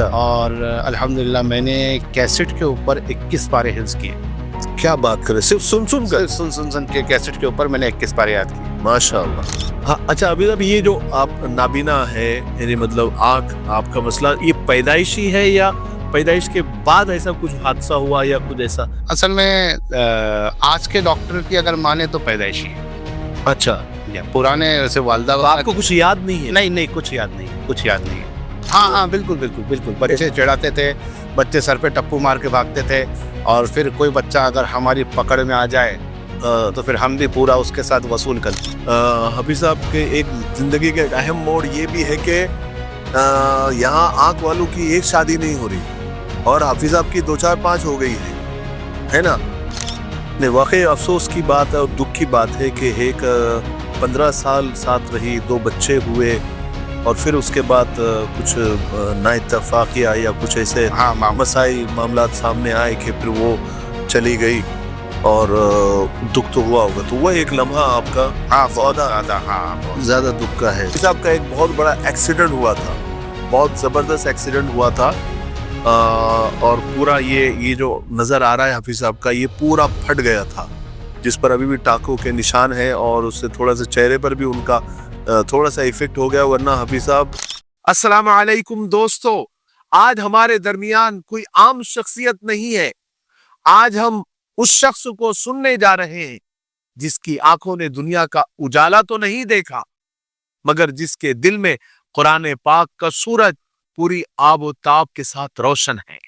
اچھا، اور الحمدللہ میں نے کیسٹ کے اوپر 21 پارے حفظ کیے. کیا بات کرے، صرف سن سن کر؟ سن کے کیسٹ کے اوپر میں نے 21 پارے یاد کیے. ماشاء اللہ. ہاں اچھا، ابھی اب یہ جو آپ نابینا ہے، یعنی مطلب آنکھ آپ کا مسئلہ یہ پیدائشی ہے یا پیدائش کے بعد ایسا کچھ حادثہ ہوا یا کچھ ایسا؟ اصل میں آج کے ڈاکٹر کی اگر مانے تو پیدائشی ہے. اچھا، پرانے ویسے والدہ آپ کو کچھ یاد نہیں ہے؟ نہیں کچھ یاد نہیں. ہاں بالکل. بچے چڑھاتے تھے، بچے سر پہ ٹپو مار کے بھاگتے تھے، اور پھر کوئی بچہ اگر ہماری پکڑ میں آ جائے تو پھر ہم بھی پورا اس کے ساتھ وصول کرتے. حفیظ صاحب کے ایک زندگی کا ایک اہم موڑ یہ بھی ہے کہ یہاں آنکھ والوں کی ایک شادی نہیں ہو رہی اور حفیظ صاحب کی 2 4 5 ہو گئی ہے نا. واقعی افسوس کی بات ہے اور دکھ کی بات ہے کہ ایک 15 سال ساتھ رہی، 2 بچے ہوئے، اور پھر اس کے بعد کچھ نا اتفاقیہ یا کچھ ایسے مسائل معاملات سامنے آئے کہ پھر وہ چلی گئی، اور دکھ تو ہوا ہوگا. تو وہ ایک لمحہ آپ کا بہت زیادہ دکھ کا ہے. حفیظ صاحب کا ایک بہت بڑا ایکسیڈنٹ ہوا تھا، بہت زبردست ایکسیڈنٹ ہوا تھا، اور پورا یہ جو نظر آ رہا ہے حفیظ صاحب کا، یہ پورا پھٹ گیا تھا، جس پر ابھی بھی ٹانکوں کے نشان ہیں، اور اس سے تھوڑا سا چہرے پر بھی ان کا تھوڑا سا ایفیکٹ ہو گیا، ورنہ حفیظ صاحب. السلام علیکم دوستو، آج ہمارے درمیان کوئی عام شخصیت نہیں ہے. آج ہم اس شخص کو سننے جا رہے ہیں جس کی آنکھوں نے دنیا کا اجالا تو نہیں دیکھا، مگر جس کے دل میں قرآن پاک کا سورج پوری آب و تاب کے ساتھ روشن ہے.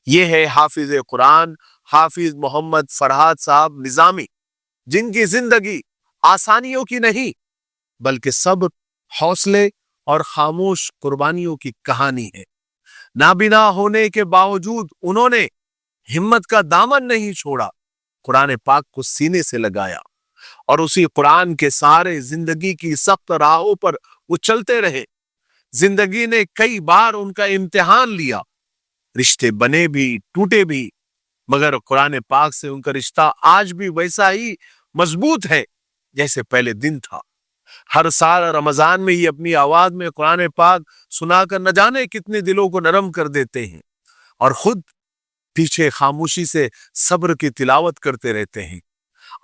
یہ ہے حافظ قرآن حافظ محمد فرحات صاحب نظامی، جن کی زندگی آسانیوں کی نہیں بلکہ صبر، حوصلے اور خاموش قربانیوں کی کہانی ہے. نابینا ہونے کے باوجود انہوں نے ہمت کا دامن نہیں چھوڑا، قرآن پاک کو سینے سے لگایا، اور اسی قرآن کے سارے زندگی کی سخت راہوں پر وہ چلتے رہے. زندگی نے کئی بار ان کا امتحان لیا، رشتے بنے بھی ٹوٹے بھی، مگر قرآن پاک سے ان کا رشتہ آج بھی ویسا ہی مضبوط ہے جیسے پہلے دن تھا. ہر سال رمضان میں یہ اپنی آواز میں قرآن پاک سنا کر نہ جانے کتنے دلوں کو نرم کر دیتے ہیں، اور خود پیچھے خاموشی سے صبر کی تلاوت کرتے رہتے ہیں.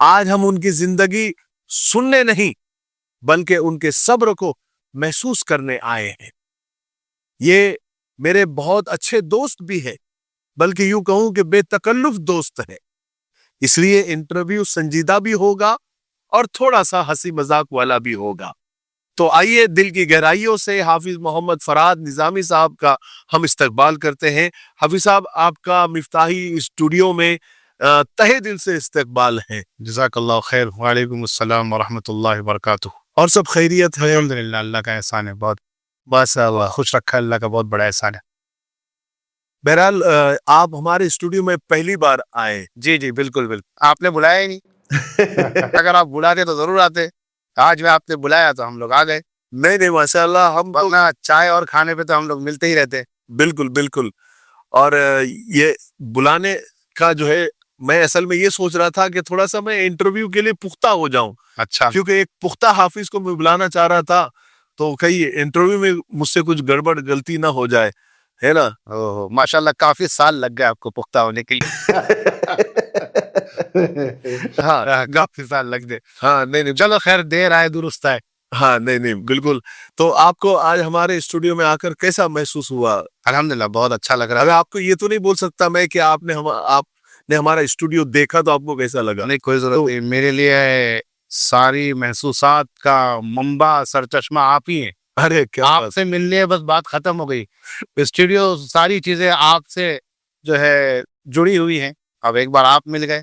آج ہم ان کی زندگی سننے نہیں بلکہ ان کے صبر کو محسوس کرنے آئے ہیں. یہ میرے بہت اچھے دوست بھی ہے، بلکہ یوں کہوں کہ بے تکلف دوست ہے. اس لیے انٹرویو سنجیدہ بھی ہوگا اور تھوڑا سا ہنسی مذاق والا بھی ہوگا. تو آئیے دل کی گہرائیوں سے حافظ محمد فرحات نظامی صاحب کا ہم استقبال کرتے ہیں. حافظ صاحب، آپ کا مفتاحی اسٹوڈیو میں تہہ دل سے استقبال ہے. جزاک اللہ خیر. وعلیکم السلام ورحمۃ اللہ وبرکاتہ. اور سب خیریت ہے؟ الحمدللہ، اللہ کا احسان ہے. بہت بس خوش رکھا، اللہ کا بہت بڑا احسان ہے. بہرحال آپ ہمارے اسٹوڈیو میں پہلی بار آئے. جی بالکل. آپ نے بلایا ہی نہیں. اگر آپ بلاتے تو ضرور آتے. آج میں آپ نے بلایا تو ہم لوگ آ گئے. نہیں ماشاء اللہ، ہم چائے اور کھانے پہ تو ہم لوگ ملتے ہی رہتے. بالکل. اور یہ بلانے کا جو ہے، میں اصل میں یہ سوچ رہا تھا کہ تھوڑا سا میں انٹرویو کے لیے پختہ ہو جاؤں. اچھا. کیونکہ ایک پختہ حافظ کو میں بلانا چاہ رہا تھا، تو کہیں انٹرویو میں مجھ سے کچھ گڑبڑ غلطی نہ ہو جائے، ہے نا. ماشاء اللہ، کافی سال لگ گئے آپ کو پختہ ہونے کے لیے. ہاں، کافی سال لگ گئے. ہاں نہیں، چلو خیر، دیر آئے درست ہے. ہاں نہیں بالکل. تو آپ کو آج ہمارے اسٹوڈیو میں آ کر کیسا محسوس ہوا؟ الحمدللہ بہت اچھا لگ رہا ہے. ابھی آپ کو یہ تو نہیں بول سکتا میں کہ آپ نے ہمارا اسٹوڈیو دیکھا تو آپ کو کیسا لگا. نہیں، کوئی ضرورت نہیں. میرے لیے ساری محسوسات کا منبع سرچشمہ آپ ہی ہیں. ارے کیا آپ سے ملنے بس بات ختم ہو گئی. اسٹوڈیو ساری چیزیں آپ سے جو ہے جڑی ہوئی ہیں. اب ایک بار آپ مل گئے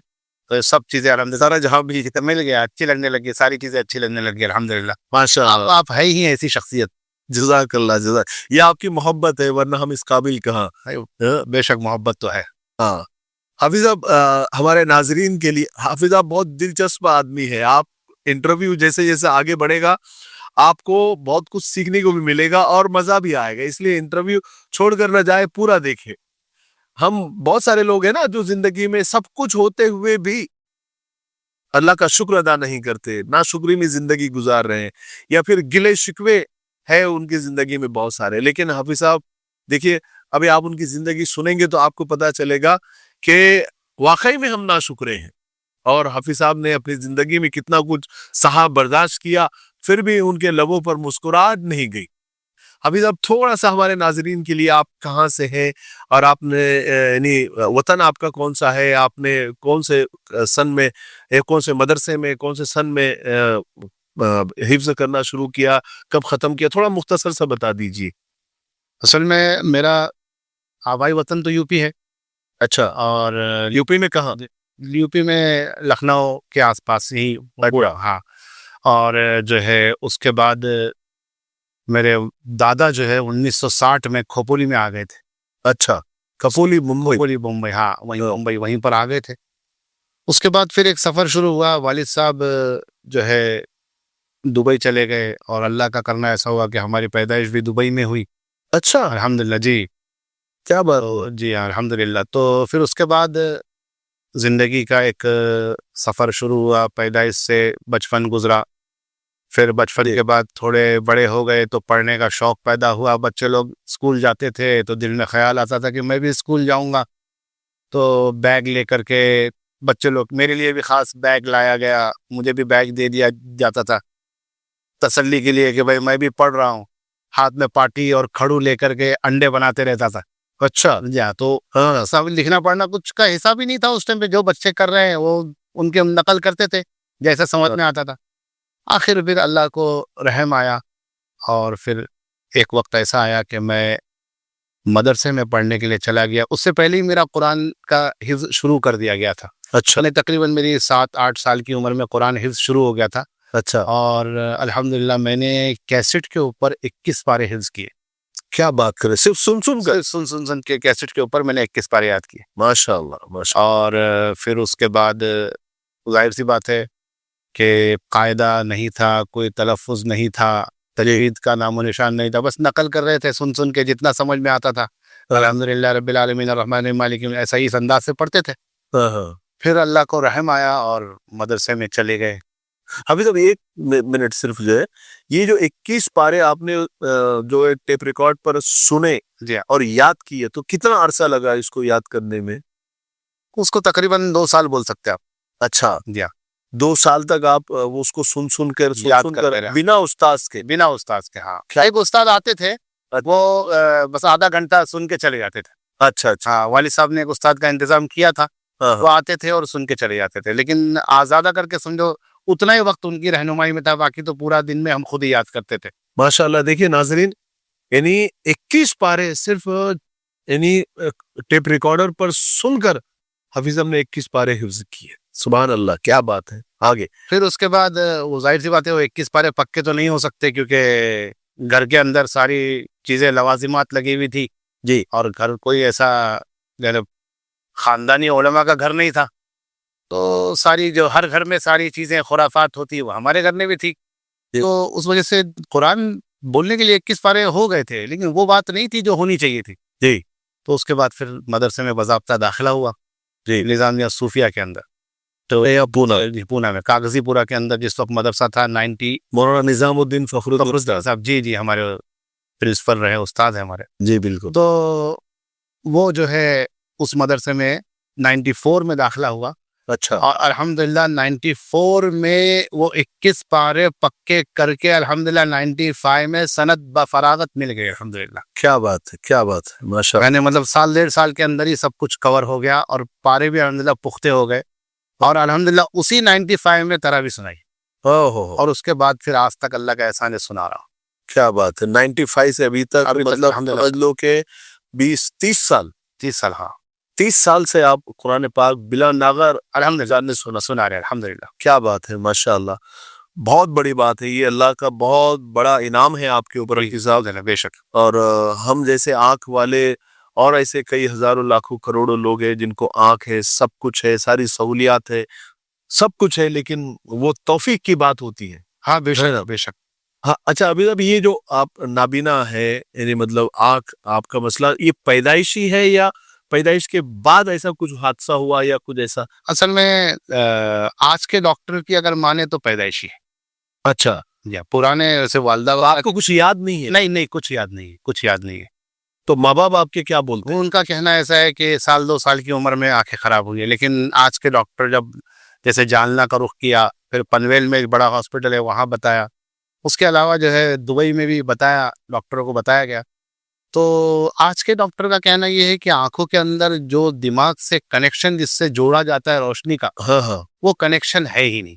تو سب چیزیں الحمدللہ جہاں بھی مل گیا اچھی لگنے لگی. ساری چیزیں اچھی لگنے لگی الحمدللہ. ماشاء اللہ، آپ ہے ہی ایسی شخصیت. جزاک اللہ. یہ آپ کی محبت ہے، ورنہ ہم اس قابل کہاں. بے شک محبت تو ہے. ہاں حافظ صاحب، ہمارے ناظرین کے لیے حافظ صاحب بہت دلچسپ آدمی ہے. آپ انٹرویو جیسے جیسے آگے بڑھے گا آپ کو بہت کچھ سیکھنے کو بھی ملے گا اور مزہ بھی آئے گا. اس لیے انٹرویو چھوڑ کر نہ جائے، پورا دیکھے. ہم بہت سارے لوگ ہیں نا جو زندگی میں سب کچھ ہوتے ہوئے بھی اللہ کا شکر ادا نہیں کرتے، ناشکری میں زندگی گزار رہے ہیں، یا پھر گلے شکوے ہے ان کی زندگی میں بہت سارے. لیکن حافظ صاحب دیکھیے، ابھی آپ ان کی زندگی سنیں گے تو آپ کو پتا چلے گا کہ واقعی میں ہم ناشکرے ہیں، اور حافظ صاحب نے اپنی زندگی میں کتنا کچھ سہا برداشت کیا، پھر بھی ان کے لبوں پر مسکراہٹ نہیں گئی۔ حافظ صاحب تھوڑا سا ہمارے ناظرین کے لیے آپ کہاں سے ہیں، اور آپ نے یعنی وطن آپ کا کون سا ہے، آپ نے کون سے سن میں، کون سے مدرسے میں، کون سے سن میں حفظ کرنا شروع کیا، کب ختم کیا، تھوڑا مختصر سا بتا دیجیے۔ اصل میں میرا آبائی وطن تو یو پی ہے، اچھا، اور یو پی میں کہاں؟ یو پی میں لکھنؤ کے آس پاس ہی پورا، ہاں۔ اور جو ہے اس کے بعد میرے دادا جو ہے 1960 میں کھوپولی میں آ گئے تھے۔ اچھا، کپولی ممبئی۔ کھوپولی ممبئی، ہاں وہیں ممبئی، وہیں پر آ گئے تھے۔ اس کے بعد پھر ایک سفر شروع ہوا، والد صاحب جو ہے دبئی چلے گئے، اور اللہ کا کرنا ایسا ہوا کہ ہماری پیدائش بھی دبئی میں ہوئی، اچھا، الحمدللہ جی۔ کیا بات؟ جی ہاں الحمدللہ۔ تو پھر اس کے بعد زندگی کا ایک سفر شروع ہوا، پیدائش سے بچپن گزرا، پھر بچپن کے بعد تھوڑے بڑے ہو گئے تو پڑھنے کا شوق پیدا ہوا، بچے لوگ اسکول جاتے تھے تو دل میں خیال آتا تھا کہ میں بھی اسکول جاؤں گا، تو بیگ لے کر کے بچے لوگ، میرے لیے بھی خاص بیگ لایا گیا، مجھے بھی بیگ دے دیا جاتا تھا تسلی کے لیے کہ بھائی میں بھی پڑھ رہا ہوں، ہاتھ میں پاٹی اور کھڑو لے کر کے انڈے بناتے رہتا تھا۔ اچھا، جی ہاں، تو سب لکھنا پڑھنا کچھ کا حساب ہی نہیں تھا اس ٹائم پہ، جو بچے کر رہے ہیں وہ ان کے نقل کرتے تھے جیسا سمجھ میں آتا تھا۔ آخر پھر اللہ کو رحم آیا، اور پھر ایک وقت ایسا آیا کہ میں مدرسے میں پڑھنے کے لیے چلا گیا۔ اس سے پہلے ہی میرا قرآن کا حفظ شروع کر دیا گیا تھا، اچھا، یعنی تقریباً میری 7-8 سال کی عمر میں قرآن حفظ شروع ہو گیا تھا، اچھا، اور الحمدللہ میں نے کیسٹ کے اوپر 21 پارے حفظ کیے۔ کیا بات کرے، صرف سن کر؟ سن کے کیسٹ کے اوپر میں نے 21 پارے یاد کیے۔ ماشاء اللہ، ماشاء اور پھر اس کے بعد ظاہر سی بات ہے کہ قاعدہ نہیں تھا، کوئی تلفظ نہیں تھا، تجوید کا نام و نشان نہیں تھا، بس نقل کر رہے تھے سن کے جتنا سمجھ میں آتا تھا، الحمدللہ رب العالمین الرحمن الرحیم مالک یوم الدین، ایسا ہی اس انداز سے پڑھتے تھے۔ اللہ۔ پھر اللہ کو رحم آیا اور مدرسے میں چلے گئے۔ ابھی تو ایک منٹ صرف جو ہے، یہ جو 21 پارے آپ نے جو ٹیپ ریکارڈ پر سنے جی اور یاد کیے، تو کتنا عرصہ لگا اس کو یاد کرنے میں؟ اس کو تقریباً 2 سال بول سکتے آپ۔ اچھا، جی 2 سال تک آپ اس کو سن کر یاد کرتے رہے، بنا استاذ کے؟ بنا استاد کے، ہاں۔ ایک استاد آتے تھے، وہ بس آدھا گھنٹہ سن کے چلے جاتے تھے۔ اچھا، اچھا، ہاں، والد صاحب نے ایک استاد کا انتظام کیا تھا، وہ آتے تھے اور سن کے چلے جاتے تھے، لیکن آزادہ کر کے سمجھو اتنا ہی وقت ان کی رہنمائی میں تھا، باقی تو پورا دن میں ہم خود ہی یاد کرتے تھے۔ ماشاء اللہ۔ دیکھیے ناظرین، یعنی 21 پارے صرف یعنی ٹیپ ریکارڈر پر سن کر حافظ صاحب نے 21 پارے حفظ کیے۔ سبحان اللہ، کیا بات ہے۔ آگے پھر اس کے بعد وہ ظاہر سی بات ہے، وہ 21 پارے پکے تو نہیں ہو سکتے، کیونکہ گھر کے اندر ساری چیزیں لوازمات لگی ہوئی تھی جی، اور گھر کوئی ایسا یعنی خاندانی علماء کا گھر نہیں تھا، تو ساری جو ہر گھر میں ساری چیزیں خرافات ہوتی، وہ ہمارے گھر میں بھی تھی، تو اس وجہ سے قرآن بولنے کے لیے 21 پارے ہو گئے تھے، لیکن وہ بات نہیں تھی جو ہونی چاہیے تھی۔ جی، تو اس کے بعد پھر مدرسے میں باضابطہ داخلہ ہوا، جی، نظامیہ صوفیہ کے اندر، تو پونا میں کاغذی پورا کے اندر جس وقت مدرسہ تھا 90 مولانا نظام الدین فخر صاحب، جی ہمارے پرنسپل رہے، استاد ہیں ہمارے۔ جی بالکل۔ تو وہ جو ہے اس مدرسے میں 94 میں داخلہ ہوا، اچھا، اور الحمدللہ 94 میں وہ 21 پارے پکے کر کے الحمدللہ 95 میں سند بفراغت مل گئی، الحمدللہ۔ کیا بات ہے، کیا بات ہے، ماشاء اللہ۔ میں نے مطلب 1.5 سال کے اندر ہی سب کچھ کور ہو گیا، اور پارے بھی الحمدللہ پختے ہو گئے، اور الحمدللہ اسی 95 میں تراویح سنائی، اور اس کے بعد پھر آج تک اللہ کا احسان ہے سنا رہا ہوں۔ کیا بات ہے، 95 سے ابھی تک مطلب الحمدللہ سمجھ لو کہ 20-30 سال، 30 سال، ہاں 30 سال سے آپ قرآن پاک بلا ناغر الحمدللہ سنا رہے ہیں، الحمدللہ۔ کیا بات ہے، ماشاء اللہ، بہت بڑی بات ہے، یہ اللہ کا بہت بڑا انعام ہے آپ کے اوپر حفیظ صاحب۔ بے شک۔ اور ہم جیسے آنکھ والے اور ایسے کئی ہزاروں لاکھوں کروڑوں لوگ ہیں جن کو آنکھ ہے، سب کچھ ہے، ساری سہولیات ہے، سب کچھ ہے، لیکن وہ توفیق کی بات ہوتی ہے۔ ہاں بے شک، بے شک۔ ہاں، اچھا، ابھی یہ جو آپ نابینا ہے، یعنی مطلب آنکھ آپ کا مسئلہ یہ پیدائشی ہے یا پیدائش کے بعد ایسا کچھ حادثہ ہوا یا کچھ ایسا؟ اصل میں آج کے ڈاکٹر کی اگر مانے تو پیدائشی ہے۔ اچھا، یا پرانے ایسے والدہ آپ کو کچھ یاد نہیں ہے؟ نہیں، کچھ یاد نہیں ہے، کچھ یاد نہیں ہے۔ تو ماں باپ آپ کے کیا بولتے وہ ان کا کہنا ایسا ہے کہ 1-2 سال کی عمر میں آنکھیں خراب ہوئی ہے، لیکن آج کے ڈاکٹر جب جیسے جالنا کا رخ کیا، پھر پنویل میں ایک بڑا ہاسپٹل ہے وہاں بتایا، اس کے علاوہ جو ہے دبئی میں بھی بتایا، ڈاکٹروں کو بتایا گیا، تو آج کے ڈاکٹر کا کہنا یہ ہے کہ آنکھوں کے اندر جو دماغ سے کنیکشن جس سے جوڑا جاتا ہے روشنی کا، ہیں؟ ہاں ہاں، وہ کنیکشن ہے ہی نہیں.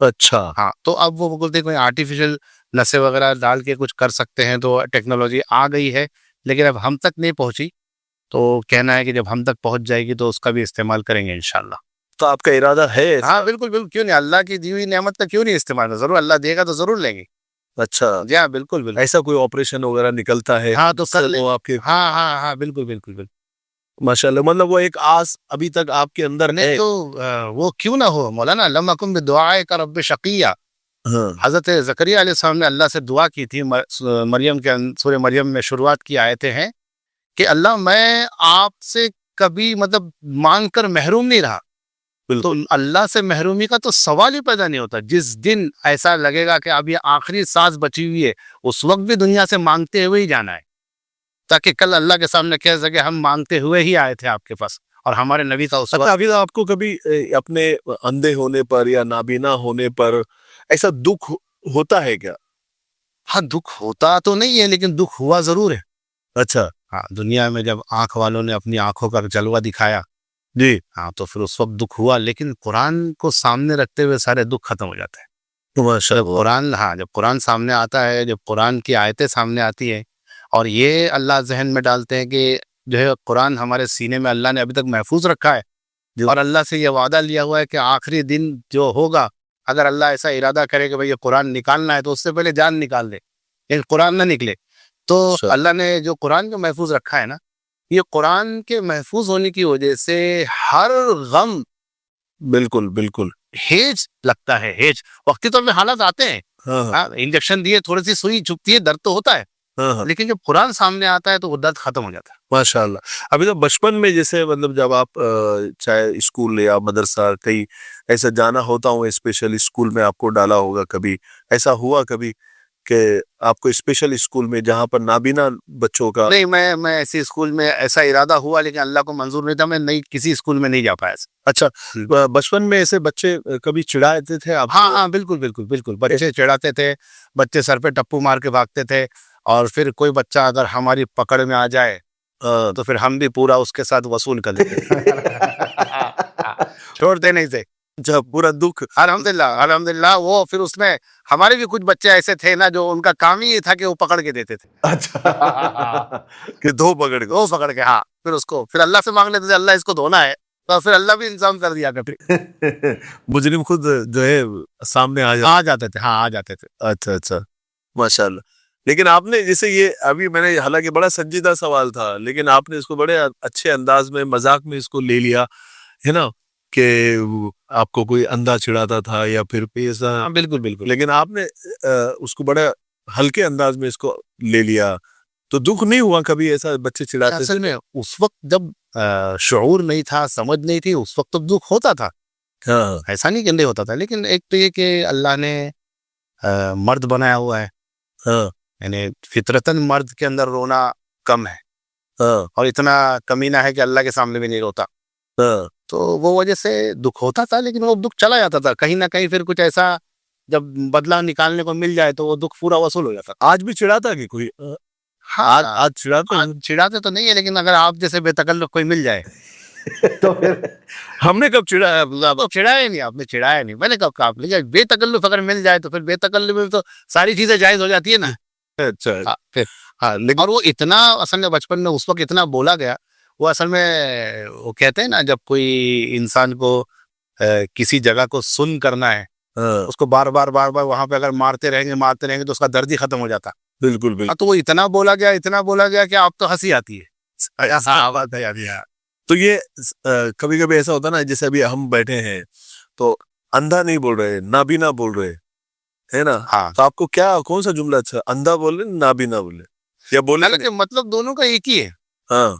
اچھا. ہاں تو اب وہ بولتے ہیں کوئی آرٹیفیشل نسیں وغیرہ ڈال کے کچھ کر سکتے ہیں، تو ٹیکنالوجی آ گئی ہے لیکن اب ہم تک نہیں پہنچی، تو کہنا ہے کہ جب ہم تک پہنچ جائے گی تو اس کا بھی استعمال کریں گے انشاءاللہ. تو آپ کا ارادہ ہے اس ہاں کا؟ بالکل بالکل، کیوں نہیں، اللہ کی دی ہوئی نعمت کا کیوں نہیں استعمال، ضرور اللہ دے گا تو ضرور لیں گے. اچھا، جی ہاں بالکل بالکل. ایسا کوئی آپریشن وغیرہ نکلتا ہے ہاں تو کر لیں. وہ آپ کے؟ ہاں ہاں ہاں بالکل بالکل بالکل. ماشاء اللہ، مطلب وہ ایک آس ابھی تک آپ کے اندر نہیں ہے. تو وہ کیوں نہ ہو مولانا، لم اکن بدعائک رب شقیہ. ہاں حضرت زکریا علیہ السلام نے اللہ سے دعا کی تھی، مریم کے سورہ مریم میں شروعات کی آیتیں ہیں کہ اللہ میں آپ سے کبھی مطلب مانگ کر محروم نہیں رہا، تو اللہ سے محرومی کا تو سوال ہی پیدا نہیں ہوتا. جس دن ایسا لگے گا کہ اب یہ آخری سانس بچی ہوئی ہے، اس وقت بھی دنیا سے مانگتے ہوئے ہی جانا ہے، تاکہ کل اللہ کے سامنے کہہ سکے ہم مانگتے ہوئے ہی آئے تھے آپ کے پاس، اور ہمارے نبی کا اس اچھا، وقت. ابھی آپ کو کبھی اپنے اندھے ہونے پر یا نابینا ہونے پر ایسا دکھ ہوتا ہے کیا؟ ہاں دکھ ہوتا تو نہیں ہے لیکن دکھ ہوا ضرور ہے. اچھا ہاں دنیا میں جب آنکھ والوں نے اپنی آنکھوں کا جلوہ دکھایا، جی، ہاں تو پھر اس وقت دکھ ہوا، لیکن قرآن کو سامنے رکھتے ہوئے سارے دکھ ختم ہو جاتے ہیں. ماشاء جب اللہ. قرآن، ہاں جب قرآن سامنے آتا ہے، جب قرآن کی آیتیں سامنے آتی ہیں، اور یہ اللہ ذہن میں ڈالتے ہیں کہ جو ہے قرآن ہمارے سینے میں اللہ نے ابھی تک محفوظ رکھا ہے، اور اللہ سے یہ وعدہ لیا ہوا ہے کہ آخری دن جو ہوگا، اگر اللہ ایسا ارادہ کرے کہ بھئی یہ قرآن نکالنا ہے تو اس سے پہلے جان نکال دے، لیکن قرآن نہ نکلے. تو اچھا. اللہ نے جو قرآن کو محفوظ رکھا ہے نا، یہ قرآن کے محفوظ ہونے کی وجہ سے ہر غم بالکل بالکل. ہیج لگتا ہے، ہیج وقتی طور پہ حالات آتے ہیں، ہاں ہاں ہاں انجیکشن دیے، تھوڑی سی سوئی چھپتی ہے، درد تو ہوتا ہے، ہاں ہاں، لیکن جب قرآن سامنے آتا ہے تو وہ درد ختم ہو جاتا ہے. ماشاء اللہ. ابھی تو بچپن میں جیسے مطلب جب آپ چاہے اسکول یا مدرسہ کہیں ایسا جانا ہوتا ہوں، اسپیشل اسکول میں آپ کو ڈالا ہوگا، کبھی ایسا ہوا کبھی کہ آپ کو اسپیشل اسکول میں جہاں پر نابینا بچوں کا؟ نہیں، میں ایسی اسکول میں ایسا ارادہ ہوا لیکن اللہ کو منظور نہیں تھا، میں نہیں کسی اسکول میں نہیں جا پایا. اچھا، بچپن میں ایسے بچے کبھی چڑھاتے تھے آپ؟ ہاں ہاں بالکل بالکل بالکل، بچے چڑھاتے تھے، بچے سر پہ ٹپو مار کے بھاگتے تھے، اور پھر کوئی بچہ اگر ہماری پکڑ میں آ جائے تو پھر ہم بھی پورا اس کے ساتھ وصول کر لیتے تھے. چھوڑتے نہیں تھے. جب پورا دکھ. الحمدللہ الحمدللہ. وہ پھر اس میں ہمارے بھی کچھ بچے ایسے تھے نا جو ان کا کام ہی یہ تھا کہ وہ پکڑ کے دیتے تھے. اچھا کہ دو پکڑ کے. وہ پکڑ کے، ہاں پھر اس کو پھر اللہ سے مانگ لیتے تھے، اللہ اس کو دھونا ہے، تو پھر اللہ بھی انتظام کر دیا کرتے. مجرم خود جو ہے سامنے آ جاتے تھے. ہاں آ جاتے تھے. اچھا اچھا، ماشاء اللہ. لیکن آپ نے جیسے یہ ابھی میں نے، حالانکہ بڑا سنجیدہ سوال تھا، لیکن آپ نے اس کو بڑے اچھے انداز میں مذاق میں اس کو لے لیا ہے نا، کہ آپ کو کوئی اندھا چڑھاتا تھا یا پھر ایسا. ہاں بالکل بالکل. لیکن آپ نے اس کو بڑے ہلکے انداز میں اس کو لے لیا، تو دکھ نہیں ہوا کبھی ایسا بچے چڑھاتے؟ اصل میں اس وقت جب شعور نہیں تھا، سمجھ نہیں تھی، اس وقت تو دکھ ہوتا تھا، ہاں ایسا نہیں کہ نہیں ہوتا تھا. لیکن ایک تو یہ کہ اللہ نے مرد بنایا ہوا ہے، ہاں یعنی فطرتاً مرد کے اندر رونا کم ہے، ہاں اور اتنا کمینہ ہے کہ اللہ کے سامنے بھی نہیں روتا، ہاں. تو وہ وجہ سے دکھ ہوتا تھا، لیکن وہ دکھ چلا جاتا تھا کہیں نہ کہیں. پھر کچھ ایسا جب بدلہ نکالنے کو مل جائے تو وہ دکھ پورا وصول ہو جاتا. آج بھی چڑھاتا کہ کوئی؟ ہاں آج چڑھاتا؟ آج چڑھاتے تو نہیں ہے، لیکن اگر آپ جیسے بے تکلف کوئی مل جائے تو پھر ہم نے کب چڑھایا؟ آپ چڑھایا نہیں، آپ نے چڑھایا نہیں، میں نے کب کہا. لیکن بے تکلف اگر مل جائے تو پھر بے تکلف میں تو ساری چیزیں جائز ہو جاتی ہے نا. اچھا. ہاں پھر ہاں، لیکن اور وہ اتنا اصل میں بچپن میں اس وقت اتنا بولا گیا، وہ اصل میں وہ کہتے ہیں نا جب کوئی انسان کو کسی جگہ کو سن کرنا ہے، اس کو بار بار بار بار وہاں پہ اگر مارتے رہیں گے تو اس کا درد ہی ختم ہو جاتا. بالکل بالکل. تو وہ اتنا بولا گیا، اتنا بولا گیا کہ آپ تو ہنسی آتی ہے. بات ہے یار. تو یہ کبھی کبھی ایسا ہوتا نا، جیسے ابھی ہم بیٹھے ہیں تو اندھا نہیں بول رہے، نابینا بول رہے ہے نا، ہاں تو آپ کو کیا کون سا جملہ اچھا، اندھا بول رہے نابینا بول رہے یا بولے؟ حالانکہ مطلب دونوں کا ایک ہی ہے، ہاں،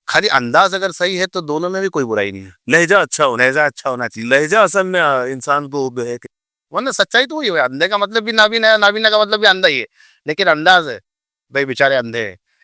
خالی انداز اگر صحیح ہے تو دونوں میں بھی کوئی برائی نہیں ہے. لہجہ اچھا ہونا، لہجہ اچھا ہونا چاہیے. لہجہ اصل میں انسان کو ہے کہ ورنہ سچائی تو وہی ہے، اندھے کا مطلب بھی نابینا ہے، نابینا کا مطلب بھی اندھا ہی ہے، لیکن انداز ہے بھائی بیچارے اندھے ہیں،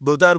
2 4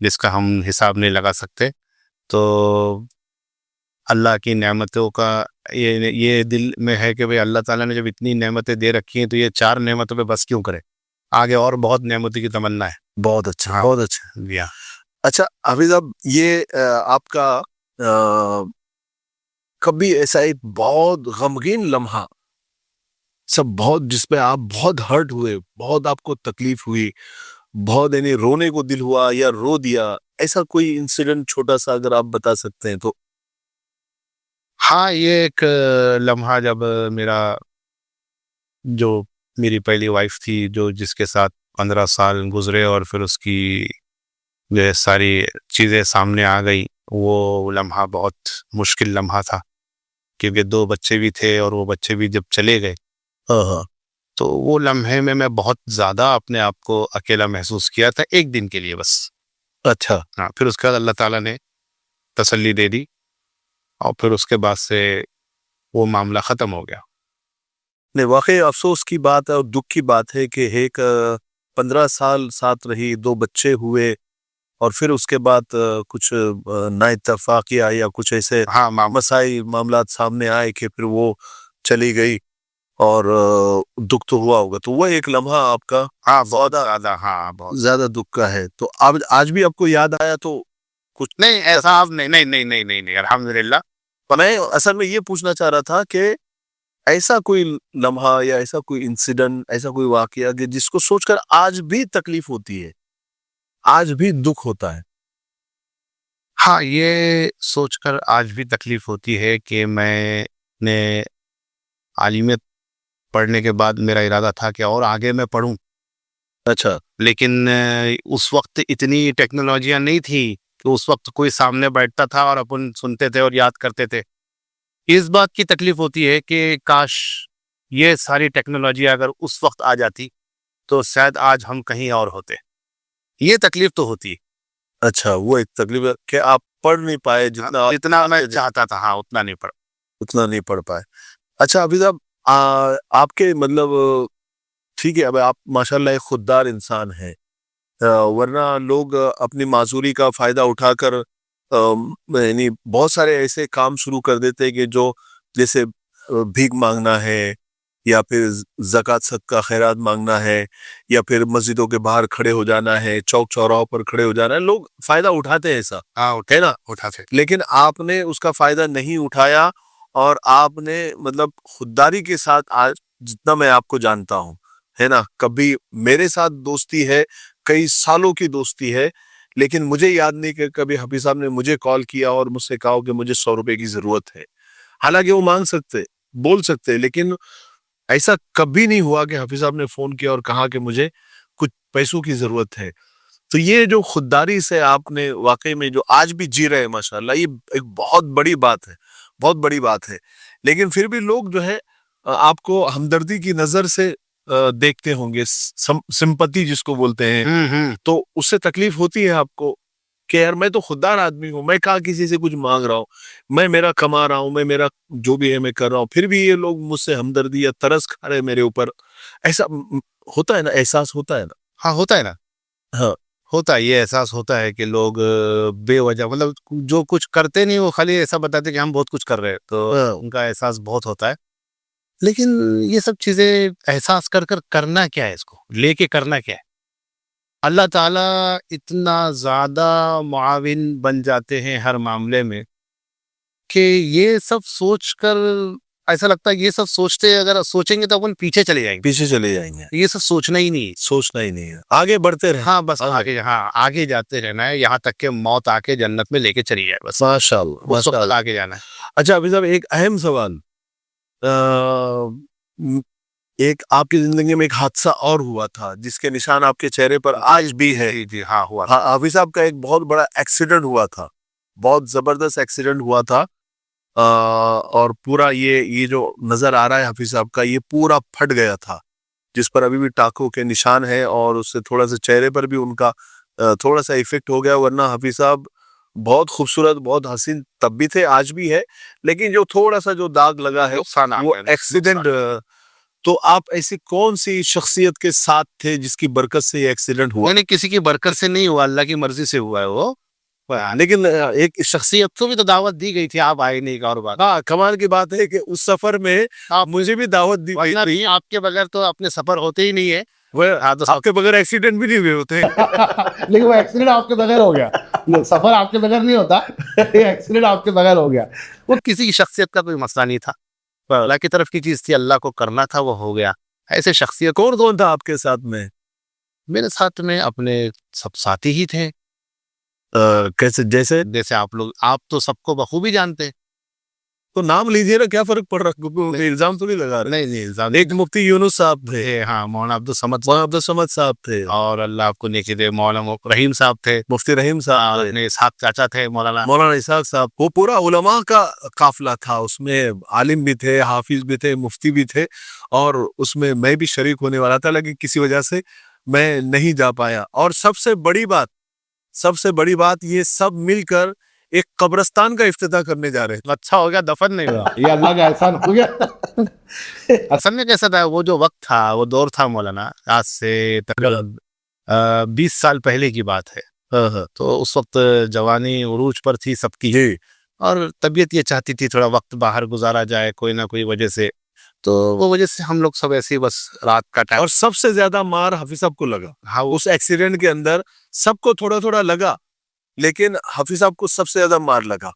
جس کا ہم حساب نہیں لگا سکتے. تو اللہ کی نعمتوں کا یہ دل میں ہے کہ بھئی اللہ تعالیٰ نے جب اتنی نعمتیں دے رکھی ہیں تو یہ 4 نعمتوں پہ بس کیوں کرے, آگے اور بہت نعمتوں کی تمنا ہے. بہت اچھا, ہاں. بہت اچھا. یا اچھا حافظ صاحب, یہ آپ کا کبھی ایسا ایک بہت غمگین لمحہ سب بہت جس پہ آپ بہت ہرٹ ہوئے, بہت آپ کو تکلیف ہوئی, بہت یعنی رونے کو دل ہوا یا رو دیا, ایسا کوئی انسیڈنٹ چھوٹا سا اگر آپ بتا سکتے ہیں تو؟ ہاں, یہ ایک لمحہ جب جو میری پہلی وائف تھی, جو جس کے ساتھ 15 سال گزرے اور پھر اس کی جو ہے ساری چیزیں سامنے آ گئی, وہ لمحہ بہت مشکل لمحہ تھا, کیونکہ 2 بچے بھی تھے اور وہ بچے بھی جب چلے گئے ہاں, تو وہ لمحے میں بہت زیادہ اپنے آپ کو اکیلا محسوس کیا تھا, ایک دن کے لیے بس. اچھا. ہاں, پھر اس کے بعد اللہ تعالیٰ نے تسلی دے دی اور پھر اس کے بعد سے وہ معاملہ ختم ہو گیا. نہیں, واقعی افسوس کی بات ہے اور دکھ کی بات ہے کہ ایک 15 سال ساتھ رہی, 2 بچے ہوئے, اور پھر اس کے بعد کچھ نا اتفاقیہ یا کچھ ایسے ہاں, مسائل معاملات سامنے آئے کہ پھر وہ چلی گئی, اور دکھ تو ہوا ہوگا. تو وہ ایک لمحہ آپ کا ہاں بہت زیادہ, ہاں بہت زیادہ دکھ کا ہے. تو اب آج بھی آپ کو یاد آیا تو کچھ نہیں ایسا آپ نہیں الحمدللہ. میں اصل میں یہ پوچھنا چاہ رہا تھا کہ ایسا کوئی لمحہ یا ایسا کوئی انسیڈنٹ, ایسا کوئی واقعہ کہ جس کو سوچ کر آج بھی تکلیف ہوتی ہے, آج بھی دکھ ہوتا ہے. ہاں, یہ سوچ کر آج بھی تکلیف ہوتی ہے کہ میں نے عالمیت پڑھنے کے بعد میرا ارادہ تھا کہ اور آگے میں پڑھوں. اچھا. لیکن اس وقت اتنی ٹیکنالوجیاں نہیں تھی کہ اس وقت کوئی سامنے بیٹھتا تھا اور اپن سنتے تھے اور یاد کرتے تھے. اس بات کی تکلیف ہوتی ہے کہ کاش یہ ساری ٹیکنالوجی اگر اس وقت آ جاتی تو شاید آج ہم کہیں اور ہوتے. یہ تکلیف تو ہوتی. اچھا, وہ ایک تکلیف ہے کہ آپ پڑھ نہیں پائے جتنا میں چاہتا تھا, ہاں اتنا نہیں پڑھ پائے. اچھا ابھی صاحب, آپ کے مطلب ٹھیک ہے, اب آپ ماشاءاللہ ایک خوددار انسان ہیں, ورنہ لوگ اپنی معذوری کا فائدہ اٹھا کر یعنی بہت سارے ایسے کام شروع کر دیتے کہ جو جیسے بھیک مانگنا ہے, یا پھر زکوٰۃ صدقہ خیرات مانگنا ہے, یا پھر مسجدوں کے باہر کھڑے ہو جانا ہے, چوک چوراہوں پر کھڑے ہو جانا ہے. لوگ فائدہ اٹھاتے ہیں ایسا, ہے نا, اٹھاتے. لیکن آپ نے اس کا فائدہ نہیں اٹھایا, اور آپ نے مطلب خودداری کے ساتھ, آج جتنا میں آپ کو جانتا ہوں, ہے نا, کبھی میرے ساتھ دوستی ہے, کئی سالوں کی دوستی ہے, لیکن مجھے یاد نہیں کہ کبھی حفیظ صاحب نے مجھے کال کیا اور مجھ سے کہا کہ مجھے 100 روپے کی ضرورت ہے. حالانکہ وہ مانگ سکتے, بول سکتے, لیکن ایسا کبھی نہیں ہوا کہ حفیظ صاحب نے فون کیا اور کہا کہ مجھے کچھ پیسوں کی ضرورت ہے. تو یہ جو خودداری سے آپ نے واقعی میں جو آج بھی جی رہے ہیں ماشاءاللہ, یہ ایک بہت بڑی بات ہے, بہت بڑی بات ہے. لیکن پھر بھی لوگ جو ہے آپ کو ہمدردی کی نظر سے دیکھتے ہوں گے, سمپتی جس کو بولتے ہیں, تو اس سے تکلیف ہوتی ہے آپ کو کہ یار میں تو خوددار آدمی ہوں, میں کہاں کسی سے کچھ مانگ رہا ہوں, میں میرا کما رہا ہوں, میں میرا جو بھی ہے میں کر رہا ہوں, پھر بھی یہ لوگ مجھ سے ہمدردی یا ترس کھا رہے میرے اوپر. ایسا ہوتا ہے نا, احساس ہوتا ہے نا؟ ہاں ہوتا ہے نا, ہاں ہوتا ہے, یہ احساس ہوتا ہے کہ لوگ بے وجہ مطلب جو کچھ کرتے نہیں وہ خالی ایسا بتاتے کہ ہم بہت کچھ کر رہے ہیں, تو ان کا احساس بہت ہوتا ہے. لیکن یہ سب چیزیں احساس کر کرنا کیا ہے, اس کو لے کے کرنا کیا ہے. اللہ تعالیٰ اتنا زیادہ معاون بن جاتے ہیں ہر معاملے میں کہ یہ سب سوچ کر ایسا لگتا ہے, یہ سب اگر سوچیں گے تو اپن پیچھے چلے جائیں گے. یہ سب سوچنا ہی نہیں ہے, آگے بڑھتے رہے. ہاں بس آگے جاتے رہنا ہے, یہاں تک کہ موت آ کے جنت میں لے کے چلی جائے, بس ماشاءاللہ آگے جانا ہے. اچھا ابھی صاحب ایک اہم سوال, ایک آپ کی زندگی میں ایک حادثہ اور ہوا تھا جس کے نشان آپ کے چہرے پر آج بھی ہے. جی ہاں ہوا. حافظ صاحب کا ایک بہت بڑا ایکسیڈنٹ ہوا تھا, بہت زبردست ایکسیڈنٹ ہوا تھا, اور پورا یہ جو نظر آ رہا ہے حافظ صاحب کا, یہ پورا پھٹ گیا تھا, جس پر ابھی بھی ٹاکوں کے نشان ہے, اور اس سے تھوڑا سا چہرے پر بھی ان کا تھوڑا سا ایفیکٹ ہو گیا. ورنہ حافظ صاحب بہت خوبصورت, بہت حسین تب بھی تھے, آج بھی ہے, لیکن جو تھوڑا سا جو داغ لگا ہے وہ ایکسیڈنٹ. تو آپ ایسی کون سی شخصیت کے ساتھ تھے جس کی برکت سے یہ ایکسیڈنٹ ہوا؟ نہیں کسی کی برکت سے نہیں ہوا, اللہ کی مرضی سے ہوا ہے وہ. لیکن ایک شخصیت کو بھی تو دعوت دی گئی تھی, آپ آئے نہیں, ایک اور بات. ہاں کمال کی بات ہے کہ اس سفر میں مجھے بھی دعوت دی نہیں, آپ کے بغیر تو اپنے سفر ہوتے ہی نہیں ہے. آپ کے بغیر ایکسیڈنٹ بھی نہیں ہوئے ہوتے. لیکن وہ ایکسیڈنٹ آپ کے بغیر ہو گیا, سفر آپ کے بغیر نہیں ہوتا, ایکسیڈنٹ آپ کے بغیر ہو گیا. وہ کسی کی شخصیت کا کوئی مسئلہ نہیں تھا, اللہ کی طرف کی چیز تھی, اللہ کو کرنا تھا, وہ ہو گیا. ایسے شخصیت کون کون تھا آپ کے ساتھ میں؟ میرے ساتھ میں اپنے سب ساتھی ہی تھے. کیسے؟ جیسے آپ تو سب کو بخوبی جانتے ہیں, تو نام لیجیے نا, کیا فرق پڑ رہا ہے, الزام تو نہیں لگا رہے. نہیں الزام. ایک مفتی یونس صاحب تھے, ہاں مولانا عبدالصمد صاحب تھے, اور اللہ آپ کو نیکی دے مولانا رحیم صاحب تھے, مفتی رحیم صاحب, اپنے اسحاق چاچا تھے مولانا اسحاق صاحب. وہ پورا علماء کا قافلہ تھا, اس میں عالم بھی تھے, حافظ بھی تھے, مفتی بھی تھے, اور اس میں بھی شریک ہونے والا تھا, لیکن کسی وجہ سے میں نہیں جا پایا. اور سب سے بڑی بات یہ سب مل کر ایک قبرستان کا افتتاح کرنے جا رہے. اچھا ہو گیا, دفن نہیں ہوا, یہ اللہ کا احسان ہو گیا. اصل میں کیسا تھا وہ جو وقت تھا, وہ دور تھا مولانا, آج سے تقریباً 20 سال پہلے کی بات ہے. تو اس وقت جوانی عروج پر تھی سب کی, اور طبیعت یہ چاہتی تھی تھوڑا وقت باہر گزارا جائے کوئی نہ کوئی وجہ سے. تو وہ وجہ سے ہم لوگ سب ایسے ہی بس رات کا ٹائم. اور سب سے زیادہ مار حفیظ صاحب کو لگا. ہاں, اس ایکسیڈنٹ کے اندر سب کو تھوڑا تھوڑا لگا, لیکن حفیظ صاحب کو سب سے زیادہ مار لگا,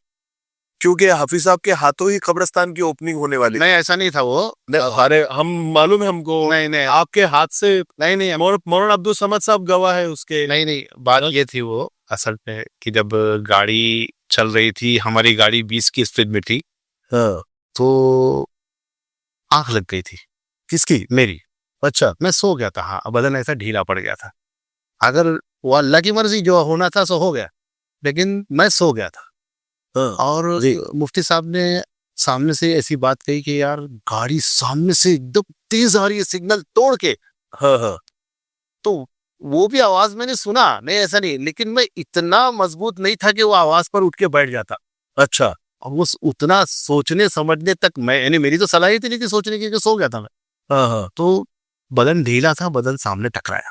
کیونکہ حفیظ صاحب کے ہاتھوں ہی قبرستان کی اوپننگ ہونے والی. نہیں ایسا نہیں تھا وہ, ارے ہم معلوم ہے ہم کو, نہیں آپ کے ہاتھ سے. نہیں مولانا عبدالصمد صاحب گواہ ہے اس کے. نہیں بات یہ تھی وہ اصل میں کہ جب گاڑی چل رہی تھی, ہماری گاڑی 20 کی اسپیڈ میں تھی, تو آنکھ لگ گئی تھی. کس کی؟ میری. اچھا. میں سو گیا تھا, ہاں, بدن ایسا ڈھیلا پڑ گیا تھا. اگر وہ اللہ کی مرضی, جو ہونا تھا سو ہو گیا, لیکن میں سو گیا تھا. اور مفتی صاحب نے سامنے سے ایسی بات کہی کہ یار گاڑی سامنے سے ایک دم تیز آ رہی ہے, سگنل توڑ کے. تو وہ بھی آواز میں نے سنا, نہیں ایسا نہیں, لیکن میں اتنا مضبوط نہیں تھا کہ وہ آواز پر اٹھ کے بیٹھ جاتا. اچھا. اور وہ اتنا سوچنے سمجھنے تک میں, یعنی میری تو صلاحیت نہیں تھی سوچنے کی, کہ سو گیا تھا میں. تو بدن ڈھیلا تھا, بدن سامنے ٹکرایا.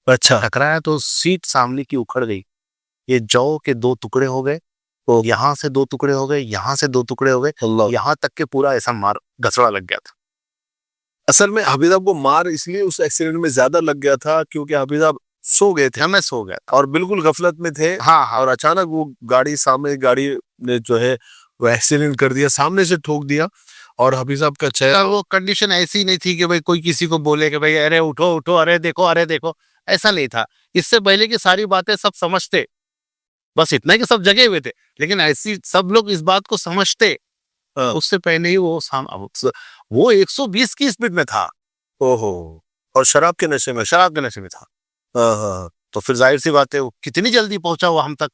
اچھا. ٹکرایا تو سیٹ سامنے کی اکھڑ گئی, یہ جو کے 2 ٹکڑے ہو گئے, یہاں سے 2 ٹکڑے ہو گئے, یہاں سے 2 ٹکڑے ہو گئے, یہاں تک کہ پورا ایسا مار گھسڑا لگ گیا تھا. اصل میں حفیظ صاحب کو مار اس لیے اس ایکسیڈنٹ میں زیادہ لگ گیا تھا کیونکہ حفیظ صاحب سو گئے تھے. میں سو گیا اور بالکل غفلت میں تھے. ہاں. اور اچانک وہ گاڑی نے جو ہے وہ ایکسیڈنٹ کر دیا, سامنے سے ٹھوک دیا, اور حفیظ صاحب کا چہرہ. وہ کنڈیشن ایسی نہیں تھی کہ بھائی کوئی کسی کو بولے کہ بھائی ارے اٹھو اٹھو, ارے دیکھو, ایسا نہیں تھا. اس سے پہلے کی ساری باتیں سب سمجھتے, بس اتنا کہ سب جگے ہوئے تھے, لیکن ایسی سب لوگ اس بات کو سمجھتے. اس سے پہلے ہی وہ 120 کی اسپیڈ میں تھا. اور شراب کے نشے میں تھا. تو پھر ظاہر سی بات ہے کتنی جلدی پہنچا وہ ہم تک.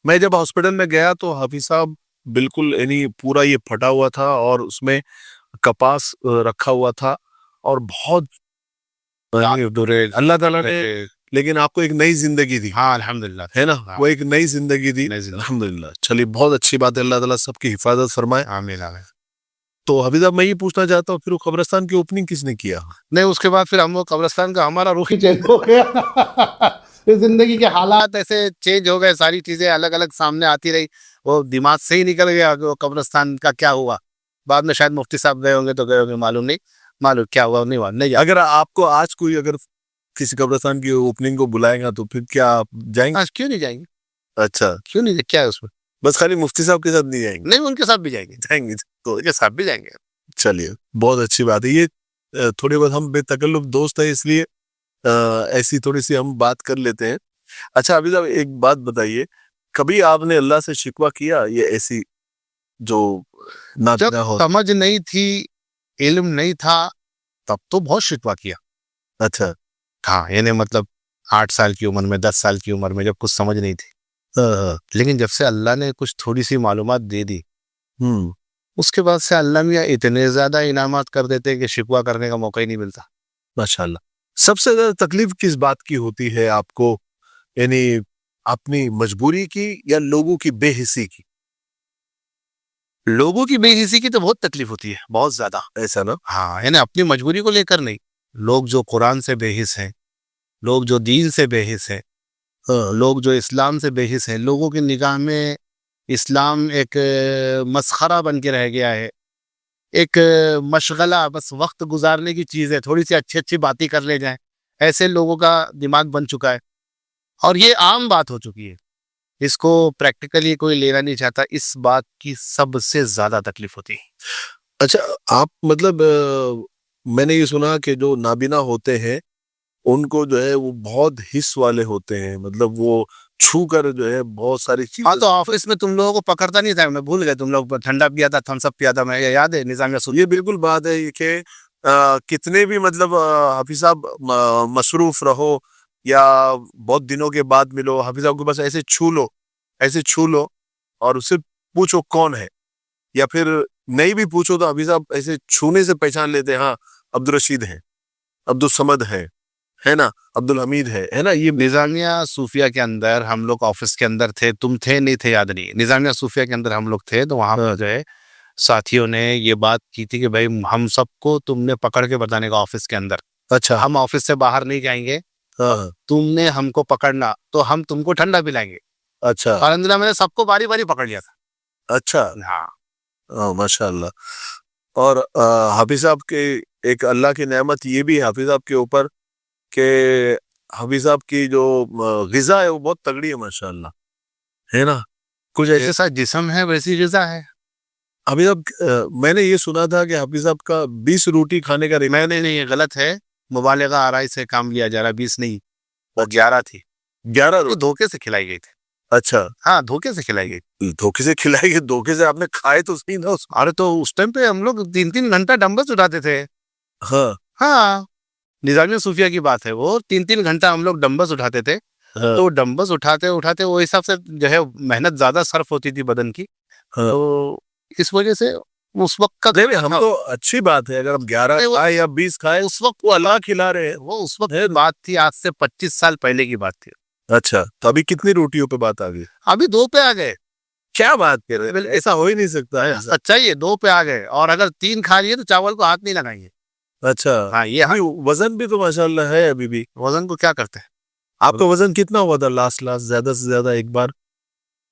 میں جب ہاسپٹل میں گیا تو حفیظ صاحب بالکل یعنی پورا یہ پھٹا ہوا تھا, اور اس میں کپاس رکھا ہوا تھا, اور بہت اللہ تعالیٰ نے لیکن آپ کو ایک نئی زندگی دی. ہاں الحمدللہ, ہے نا, وہ ایک نئی زندگی دی الحمدللہ. چلیے بہت اچھی بات ہے, اللہ تعالیٰ سب کی حفاظت فرمائے. آمین. تو حفیظ صاحب میں یہ پوچھنا چاہتا ہوں, پھر وہ قبرستان کی اوپننگ کس نے کیا؟ نہیں, اس کے بعد پھر ہم وہ قبرستان کا ہمارا رخ ہی چینج ہو گیا. زندگی کے حالات ایسے چینج ہو گئے, ساری چیزیں الگ الگ سامنے آتی رہی, وہ دماغ سے ہی نکل گیا کہ وہ قبرستان کا کیا ہوا. بعد میں شاید مفتی صاحب گئے ہوں گے تو گئے ہوں گے, معلوم کیا ہوا نہیں ہوا. نہیں, اگر آپ کو آج کوئی اگر کسی قبرستان کی اوپننگ کو بلائے گا تو پھر کیا آپ جائیں گے؟ کیوں نہیں جائیں گے. اچھا, کیوں نہیں, کیا ہے اس میں, بس خالی مفتی صاحب کے ساتھ نہیں جائیں گے؟ نہیں, ان کے ساتھ بھی جائیں گے. تو ان کے ساتھ بھی جائیں گے. چلیے بہت اچھی بات ہے. یہ تھوڑی بہت ہم بے تکلف دوست ہیں, اس لیے ایسی تھوڑی سی ہم بات کر لیتے ہیں. اچھا ابھی صاحب ایک بات بتائیے, کبھی آپ نے اللہ سے شکوہ کیا یہ ایسی جو جب سمجھ نہیں تھی, علم نہیں تھا, تب تو بہت شکوہ کیا. اچھا. ہاں, یعنی مطلب 8 سال کی عمر میں, 10 سال کی عمر میں, جب کچھ سمجھ نہیں تھی. لیکن جب سے اللہ نے کچھ تھوڑی سی معلومات دے دی, اس کے بعد سے اللہ میاں اتنے زیادہ انعامات کر دیتے کہ شکوہ کرنے کا موقع ہی نہیں ملتا. ماشاءاللہ. سب سے زیادہ تکلیف کس بات کی ہوتی ہے آپ کو, یعنی اپنی مجبوری کی یا لوگوں کی بے حسی کی؟ لوگوں کی بے حسی کی تو بہت تکلیف ہوتی ہے, بہت زیادہ. ایسا نا. ہاں, یعنی اپنی مجبوری کو لے کر نہیں, لوگ جو قرآن سے بے حس ہیں, لوگ جو دین سے بے حس ہیں, لوگ جو اسلام سے بے حس ہیں, لوگوں کی نگاہ میں اسلام ایک مسخرہ بن کے رہ گیا ہے, ایک مشغلہ, بس وقت گزارنے کی چیز ہے, تھوڑی سی اچھی اچھی باتیں کر لے جائیں, ایسے لوگوں کا دماغ بن چکا ہے. اور یہ عام بات ہو چکی ہے, اس کو پریکٹیکلی کوئی لینا نہیں چاہتا. اس بات کی سب سے زیادہ تکلیف ہوتی ہے. اچھا, آپ مطلب میں نے یہ سنا کہ جو نابینا ہوتے ہیں ان کو جو ہے وہ بہت حس والے ہوتے ہیں, مطلب وہ چھو کر جو ہے بہت ساری چیز. ہاں, تو آفس میں تم لوگوں کو پکڑتا نہیں تھا, میں بھول گئے, تم لوگ ٹھنڈا پیا تھا, تھمس اپ پیا تھا, میں یاد ہے نظامیہ سود. یہ بالکل بات ہے کہ کتنے بھی مطلب حافظ صاحب مصروف رہو یا بہت دنوں کے بعد ملو, حافظ صاحب کو بس ایسے چھو لو اور اس سے پوچھو کون ہے, یا پھر نہیں بھی پوچھو تو حافظ صاحب ایسے چھونے سے پہچان لیتے ہیں, ہاں عبدالرشید ہیں, عبدالصمد ہے نا, عبدالحمید ہے نا. یہ نظامیہ صوفیہ کے اندر ہم لوگ آفس کے اندر تھے, تم تھے نہیں تھے یاد نہیں, نظامیہ صوفیہ کے اندر ہم لوگ تھے, تو وہاں جو ہے ساتھیوں نے یہ بات کی تھی کہ بھائی ہم سب کو تم نے پکڑ کے بتانے کا آفس کے اندر. اچھا, ہم آفس سے باہر نہیں جائیں گے, ہاں, تم نے ہم کو پکڑنا تو ہم تم کو ٹھنڈا پلائیں گے. اچھا اور الحمدللہ میں نے سب کو باری باری پکڑ لیا تھا. اچھا, ہاں, ماشاء اللہ. اور حافظ صاحب کے ایک اللہ کی نعمت یہ بھی ہے حافظ صاحب کے اوپر کہ حافظ صاحب کی جو غذا ہے وہ بہت تگڑی ہے ماشاء اللہ, ہے نا. کچھ ایسے جیسا جسم ہے ویسی غذا ہے. حافظ صاحب میں نے یہ سنا تھا کہ حافظ صاحب کا 20 روٹی کھانے کا میں نے نہیں, یہ غلط ہے, مبالغہ آرائی سے کام لیا جا رہا, 20 نہیں وہ 11 تھی. 11 وہ روٹی. دھوکے سے کھلائی گئی تھی. اچھا, ہاں, دھوکے سے کھلائی گئی. دھوکے سے کھلائے گی, دھوکے سے آپ نے کھائے تو صحیح نا. ارے تو اس ٹائم پہ ہم لوگ 3 گھنٹہ ڈمبلز اٹھاتے تھے. ہاں ہاں, نظامیہ صوفیہ کی بات ہے وہ, 3 گھنٹہ ہم لوگ ڈمبلز اٹھاتے تھے. تو ڈمبلز اٹھاتے وہ حساب سے جو ہے محنت زیادہ صرف ہوتی تھی بدن کی, تو اس وجہ سے اس وقت کا ہم تو اچھی بات ہے اگر ہم 11 کھائے یا 20 کھائے, اس وقت وہ اللہ کھلا رہے ہیں, وہ اس وقت بات تھی, آج سے 25 سال پہلے کی بات تھی. اچھا, تو ابھی کتنی روٹیوں پہ بات آ گئی؟ ابھی 2 پہ آ گئے. کیا بات کر رہے ہیں, ایسا ہو ہی نہیں سکتا ہے. سچائی ہے, 2 پہ آ گئے, اور اگر 3 کھا لیے تو چاول کو ہاتھ نہیں لگائیں گے. اچھا, ہاں, یہ وزن بھی تو ماشاء اللہ ہے ابھی بھی. وزن کو کیا کرتے ہیں آپ کا وزن کتنا ہوا تھا لاسٹ زیادہ سے زیادہ ایک بار؟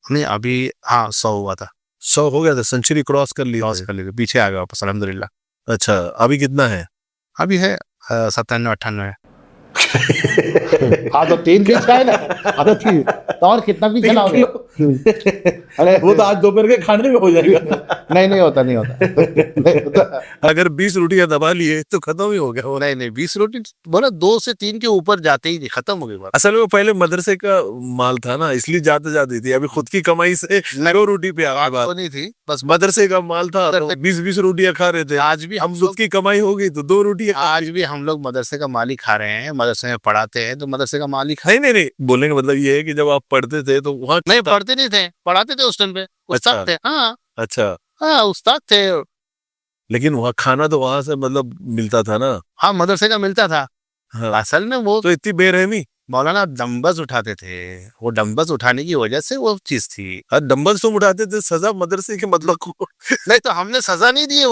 نہیں, ابھی ہاں 100 ہوا تھا. 100 ہو گیا تھا, سینچری کراس کر لی. پیچھے آ گیا واپس الحمدللہ. اچھا, ابھی کتنا ہے؟ ابھی ہے 97-98. ہاں, تو 3 پیچ کا ہے نا, تو اور کتنا پیچ چلا ہو گیا. وہ تو آج دوپہر کے کھانے میں ہو جائے گا. نہیں ہوتا. اگر 20 روٹیاں دبا لیے تو ختم ہی ہو گیا. نہیں 20 روٹی بولا 2 سے 3 کے اوپر جاتے ہی ختم ہو گئی بات. اصل میں وہ پہلے مدرسے کا مال تھا نا, اس لیے جاتی تھی. ابھی خود کی کمائی سے 2 روٹی پہ آ گئی. نہیں تھی, بس مدرسے کا مال تھا, 20 روٹیاں کھا رہے تھے. آج بھی ہم خود کی کمائی ہو گئی تو 2 روٹیاں. آج بھی ہم لوگ مدرسے کا مال ہی کھا رہے ہیں, مدرسے میں پڑھاتے ہیں تو مدرسے کا مال ہی کھا. نہیں بولنے کا مطلب یہ ہے کہ جب آپ پڑھتے تھے تو وہاں نہیں پڑھتے نہیں تھے, پڑھاتے تھے اس ٹائم پہ, استاد تھے. ہاں اچھا, ہاں استاد تھے. لیکن وہاں کھانا تو وہاں سے مطلب ملتا تھا نا. ہاں, مدرسے کا ملتا تھا. اصل میں وہ تو اتنی بے رحمی. مولانا ڈمبلز اٹھاتے تھے, وہ ڈمبلز اٹھانے کی وجہ سے وہ چیز تھی. ڈمبلز تم اٹھاتے تھے, سزا مدرسے کے مطلب کو. نہیں تو ہم نے سزا نہیں دی.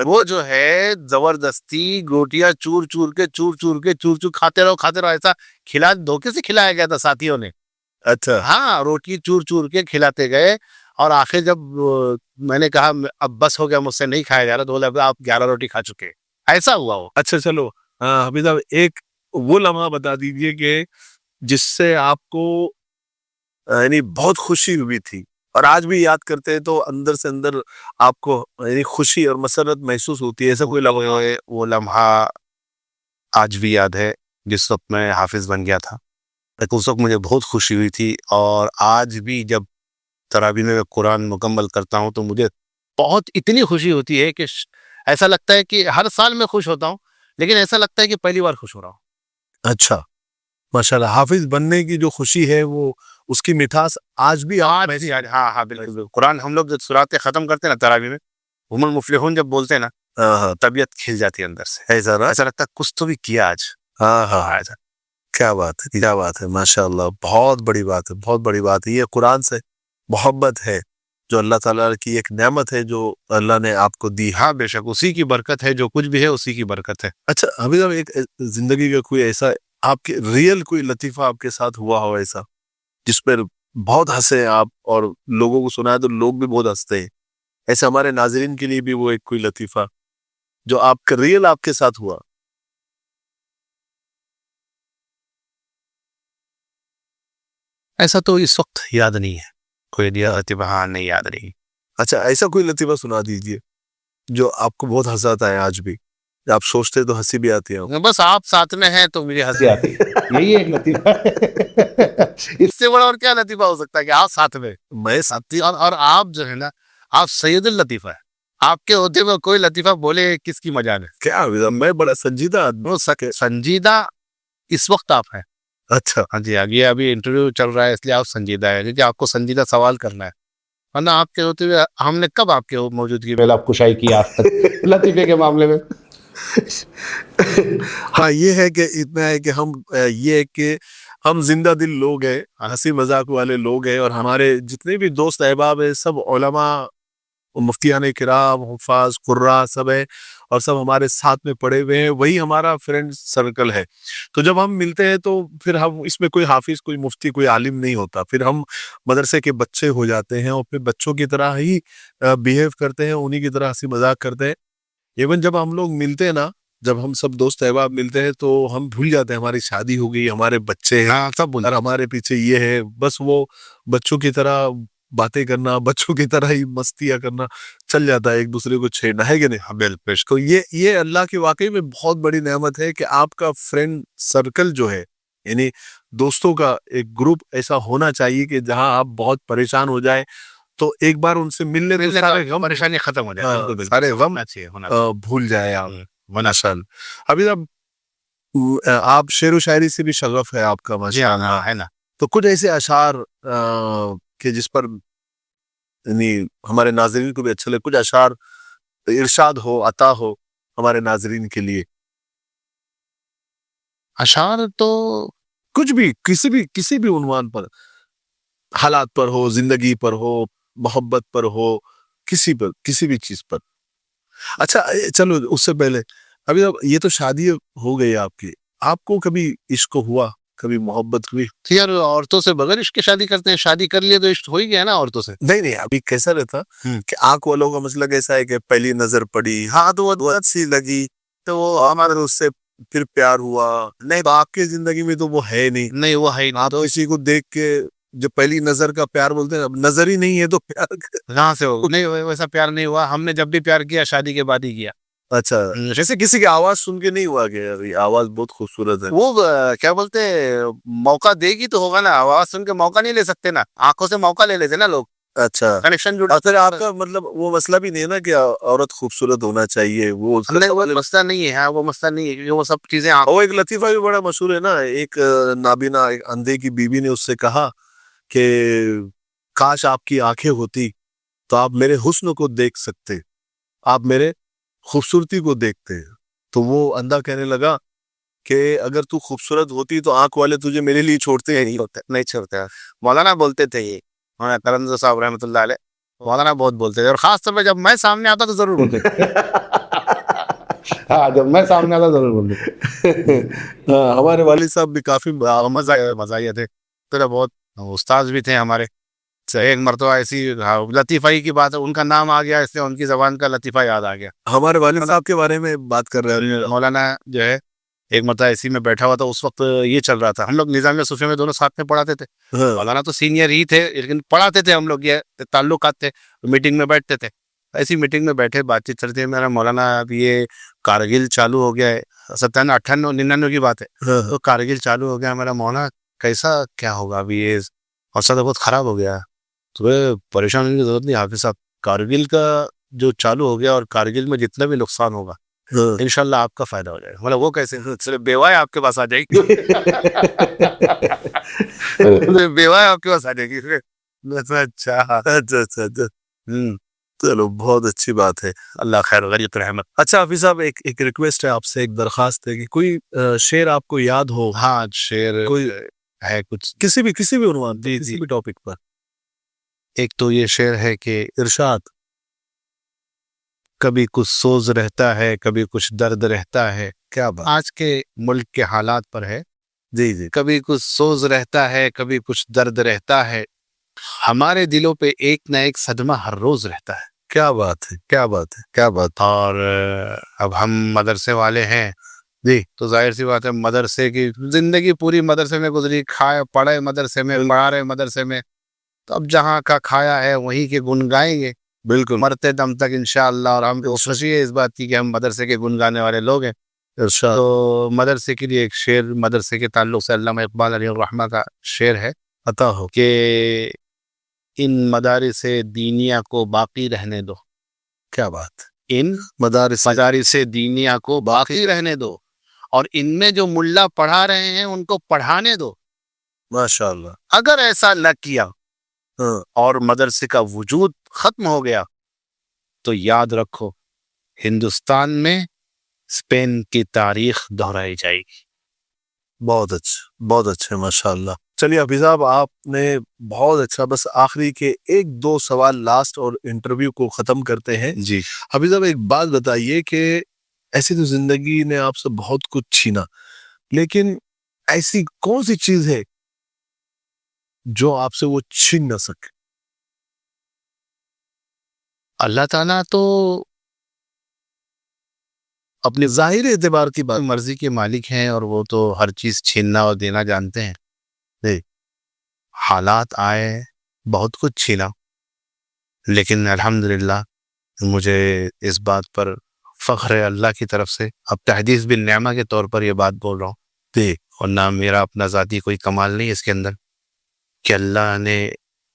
وہ جو ہے زبردستی گوٹیاں چور کے کھاتے رہو ایسا دھوکے سے کھلایا گیا تھا ساتھیوں نے. اچھا, ہاں, روٹی چور کے کھلاتے گئے, اور آخر جب میں نے کہا اب بس ہو گیا, مجھ سے نہیں کھایا جا رہا, تو بولے آپ 11 روٹی کھا چکے. ایسا ہوا وہ. اچھا چلو, حافظ صاحب ایک وہ لمحہ بتا دیجئے کہ جس سے آپ کو یعنی بہت خوشی ہوئی تھی, اور آج بھی یاد کرتے ہیں تو اندر سے اندر آپ کو یعنی خوشی اور مسرت محسوس ہوتی ہے. ایسا کوئی لمحہ ہے؟ وہ لمحہ آج بھی یاد ہے, جس وقت میں حافظ بن گیا تھا. اس وقت مجھے بہت خوشی ہوئی تھی, اور آج بھی جب تراویح میں قرآن مکمل کرتا ہوں تو مجھے بہت اتنی خوشی ہوتی ہے کہ ایسا لگتا ہے کہ ہر سال میں خوش ہوتا ہوں, لیکن ایسا لگتا ہے کہ پہلی بار خوش ہو رہا ہوں. اچھا, ماشاءاللہ. حافظ بننے کی جو خوشی ہے وہ اس کی مٹھاس آج بھی ہاں بالکل. قرآن ہم لوگ جب سورتیں ختم کرتے ہیں نا تراویح میں, ہم المفلحون جب بولتے ہیں نا, طبیعت کھل جاتی ہے اندر سے. ایسا لگتا ہے کچھ تو بھی کیا آج. ہاں, کیا بات ہے, ماشاء اللہ. بہت بڑی بات ہے. یہ قرآن سے محبت ہے جو اللہ تعالیٰ کی ایک نعمت ہے جو اللہ نے آپ کو دی ہے. ہاں بے شک اسی کی برکت ہے, جو کچھ بھی ہے اسی کی برکت ہے. اچھا ابھی صاحب ایک زندگی کا کوئی ایسا آپ کے ریئل کوئی لطیفہ آپ کے ساتھ ہوا ہو ایسا جس پر بہت ہنسے آپ اور لوگوں کو سنا ہے تو لوگ بھی بہت ہنستے ہیں, ایسے ہمارے ناظرین کے لیے بھی وہ ایک کوئی لطیفہ جو آپ کا ریئل آپ کے ساتھ ہوا؟ ایسا تو اس وقت یاد نہیں ہے, کوئی لطیفہ ہاں نہیں یاد نہیں. اچھا ایسا کوئی لطیفہ سنا دیجئے جو آپ کو بہت ہنساتا ہے آج بھی, آپ سوچتے تو ہنسی بھی آتی ہے. بس آپ ساتھ میں ہیں تو مجھے ہنسی آتی ہے, یہی ایک لطیفہ ہے. اس سے بڑا اور کیا لطیفہ ہو سکتا ہے کہ آپ ساتھ میں, میں ساتھ اور آپ جو ہے نا آپ سید اللطیفہ ہے. آپ کے ہوتے ہوئے کوئی لطیفہ بولے کس کی مجال ہے. کیا میں بڑا سنجیدہ آدمی. وہ سنجیدہ اس وقت آپ ہیں. اچھا ہاں جی, ابھی انٹرویو چل رہا ہے اس لیے آپ سنجیدہ ہے, کیونکہ آپ کو سنجیدہ سوال کرنا ہے. ورنہ آپ کے ہوتے ہوئے ہم نے کب آپ کے موجودگی میں آپ کشائی کی آج تک لطیفے کے معاملے میں. ہاں یہ ہے کہ اتنا ہے کہ ہم یہ ہے کہ ہم زندہ دل لوگ ہیں, ہنسی مذاق والے لوگ ہیں, اور ہمارے جتنے بھی دوست احباب ہیں سب علماء, مفتیان کرام, حفاظ, قراء سب ہیں, اور سب ہمارے ساتھ میں پڑے ہوئے ہیں, وہی ہمارا فرینڈ سرکل ہے. تو جب ہم ملتے ہیں تو پھر ہم اس میں کوئی حافظ, کوئی مفتی, کوئی عالم نہیں ہوتا, پھر ہم مدرسے کے بچے ہو جاتے ہیں اور پھر بچوں کی طرح ہی بیہیو کرتے ہیں, انہی کی طرح ہنسی مذاق کرتے ہیں. ایون جب ہم لوگ ملتے ہیں نا, جب ہم سب دوست احباب ملتے ہیں تو ہم بھول جاتے ہیں ہماری شادی ہو گئی, ہمارے بچے ہیں, سب اور ہمارے پیچھے یہ ہے, بس وہ بچوں کی طرح باتیں کرنا, بچوں کی طرح ہی مستیاں کرنا چل جاتا ہے, ایک دوسرے کو چھیڑنا ہے کہ نہیں. بالکل. تو یہ اللہ کی واقعی میں بہت بڑی نعمت ہے کہ آپ کا فرینڈ سرکل جو ہے, یعنی دوستوں کا ایک گروپ ایسا ہونا چاہیے کہ جہاں آپ بہت پریشان ہو جائیں تو ایک بار ان سے ملنے تو سارے غم, پریشانی ختم ہو جائے, سارے غم بھول جائیں آپ. ماشاء اللہ. ابھی اب آپ شعر و شاعری سے بھی شغف ہے آپ کا ماشاء اللہ, ہے نا. تو کچھ ایسے اشعار کہ جس پر یعنی ہمارے ناظرین کو بھی اچھا لگے, کچھ اشعار ارشاد ہو, عطا ہو ہمارے ناظرین کے لیے. اشعار تو کچھ بھی, کسی بھی عنوان پر, حالات پر ہو, زندگی پر ہو, محبت پر ہو, کسی بھی چیز پر. اچھا چلو اس سے پہلے ابھی اب یہ تو شادی ہو گئی آپ کی, آپ کو کبھی عشق ہوا, کبھی محبت ہوئی؟ یار عورتوں سے بغیر عشق کی شادی کرتے ہیں, شادی کر لیے تو عشق ہو ہی گیا نا عورتوں سے. نہیں, ابھی کیسا رہتا کہ آنکھ والوں کا مسئلہ کیسا ہے کہ پہلی نظر پڑی, ہاں تو وہ اچھی لگی تو وہ ہمارے اس سے پھر پیار ہوا. نہیں, آپ کی زندگی میں تو وہ ہے نہیں, وہ ہے آپ اسی کو دیکھ کے جو پہلی نظر کا پیار بولتے ہیں, اب نظر ہی نہیں ہے تو پیار کہاں سے ہو. نہیں ویسا پیار نہیں ہوا, ہم نے جب بھی پیار کیا شادی کے بعد ہی کیا. اچھا جیسے کسی کی آواز سن کے نہیں ہوا کہ آواز بہت خوبصورت ہے, وہ کیا بولتے موقع دے گی تو ہوگا نا, آواز سن کے موقع نہیں لے سکتے نا, آنکھوں سے موقع لے لیتے نا لوگ. اچھا کنیکشن پھر آپ کا مطلب وہ مسئلہ بھی نہیں ہے نا کہ عورت خوبصورت ہونا چاہیے, وہ مسئلہ نہیں ہے. وہ مسئلہ نہیں ہے کیونکہ وہ سب چیزیں وہ ایک لطیفہ بھی بڑا مشہور ہے نا, ایک نابینا ایک اندھے کی بیوی نے اس سے کہا کہ کاش آپ کی آنکھیں ہوتی تو آپ میرے حسن کو دیکھ سکتے, آپ میرے خوبصورتی کو دیکھتے. تو وہ اندھا کہنے لگا کہ اگر تو خوبصورت ہوتی تو آنکھ والے تجھے میرے لیے چھوڑتے ہیں نہیں چھوڑتے. مولانا بولتے تھے, یہ کرمزر صاحب رحمۃ اللہ علیہ, مولانا بہت بولتے تھے, اور خاص طور پہ جب میں سامنے آتا تو ضرور بولتے تھے. ہاں جب میں سامنے آتا ضرور بولتے. ہمارے والد صاحب بھی کافی مزاحیہ تھے, تو بہت استاذ بھی تھے ہمارے. ایک مرتبہ ایسی لطیفہ ہی کی بات ہے, ان کا نام آ گیا اس لیے ان کی زبان کا لطیفہ یاد آ گیا. ہمارے والد صاحب کے بارے میں بات کر رہے ہیں. مولانا جو ہے ایک مرتبہ اسی میں بیٹھا ہوا تھا, اس وقت یہ چل رہا تھا, ہم لوگ نظامیہ صوفیہ میں دونوں ساتھ میں پڑھاتے تھے. مولانا تو سینئر ہی تھے لیکن پڑھاتے تھے, ہم لوگ یہ تعلقات تھے, میٹنگ میں بیٹھتے تھے. ایسی میٹنگ میں بیٹھے بات چیت چلتی ہے, میرا مولانا اب یہ کارگل چالو ہو گیا ہے, 97 98 99 کی بات ہے, تو کارگل چالو ہو گیا. میرا مولانا کیسا کیا ہوگا ابھی, یہ حوصلہ تو بہت خراب ہو گیا, تو پریشان ہونے کی ضرورت نہیں حافظ صاحب, کارگل کا جو چالو ہو گیا اور کارگل میں جتنا بھی نقصان ہوگا انشاءاللہ آپ کا فائدہ ہو جائے گا. مطلب وہ کیسے, صرف بیوہ ہے آپ کے پاس آ جائے گی, بیوہ ہے آپ کے پاس آ جائے گی. اچھا چلو بہت اچھی بات ہے, اللہ خیر غریت رحمت. اچھا حافظ صاحب ایک ریکویسٹ ہے آپ سے, ایک درخواست ہے کہ کوئی شعر آپ کو یاد ہو. ہاں شعر کوئی ہے کچھ, کسی بھی عنوان, کسی بھی ٹاپک پر. ایک تو یہ شعر ہے کہ ارشاد. کبھی کچھ سوز رہتا ہے کبھی کچھ درد رہتا ہے. کیا بات. آج کے ملک کے حالات پر ہے. جی جی. کبھی کچھ سوز رہتا ہے کبھی کچھ درد رہتا ہے. ہمارے دلوں پہ ایک نہ ایک صدمہ ہر روز رہتا ہے. کیا بات ہے, کیا بات ہے, کیا بات. اور اب ہم مدرسے والے ہیں جی. تو ظاہر سی بات ہے مدرسے کی زندگی پوری مدرسے میں گزری, کھائے پڑھے مدرسے میں, پڑھا رہے مدرسے میں, تو اب جہاں کا کھایا ہے وہیں کے گن گائیں گے بالکل. مرتے دم تک انشاءاللہ. اور ہم کو خوشی ہے اس بات کی کہ ہم مدرسے کے گن گانے والے لوگ ہیں. ارشاد. تو مدرسے کے لیے ایک شعر مدرسے کے تعلق سے علامہ اقبال علیہ الرحمہ کا شعر ہے عطا ہو. کہ ان مدارس دینیا کو باقی رہنے دو. کیا بات. ان مدارس دینیا کو باقی رہنے دو اور ان میں جو ملا پڑھا رہے ہیں ان کو پڑھانے دو. ماشاءاللہ. اگر ایسا نہ کیا ہاں. اور مدرسے کا وجود ختم ہو گیا تو یاد رکھو ہندوستان میں اسپین کی تاریخ دہرائی جائے گی. بہت اچھا, بہت اچھا, ماشاءاللہ. چلیے حفیظ صاحب, آپ نے بہت اچھا. بس آخری کے ایک دو سوال لاسٹ اور انٹرویو کو ختم کرتے ہیں. جی حفیظ صاحب, ایک بات بتائیے کہ ایسی تو زندگی نے آپ سے بہت کچھ چھینا, لیکن ایسی کون سی چیز ہے جو آپ سے وہ چھین نہ سکے؟ اللہ تعالیٰ تو اپنے ظاہر اعتبار کی بات. مرضی کے مالک ہیں اور وہ تو ہر چیز چھیننا اور دینا جانتے ہیں. جی. حالات آئے, بہت کچھ چھینا, لیکن الحمدللہ مجھے اس بات پر فخر ہے اللہ کی طرف سے. اب تحدیث بالنعمہ کے طور پر یہ بات بول رہا ہوں. جی. اور نہ میرا اپنا ذاتی کوئی کمال نہیں اس کے اندر کہ اللہ نے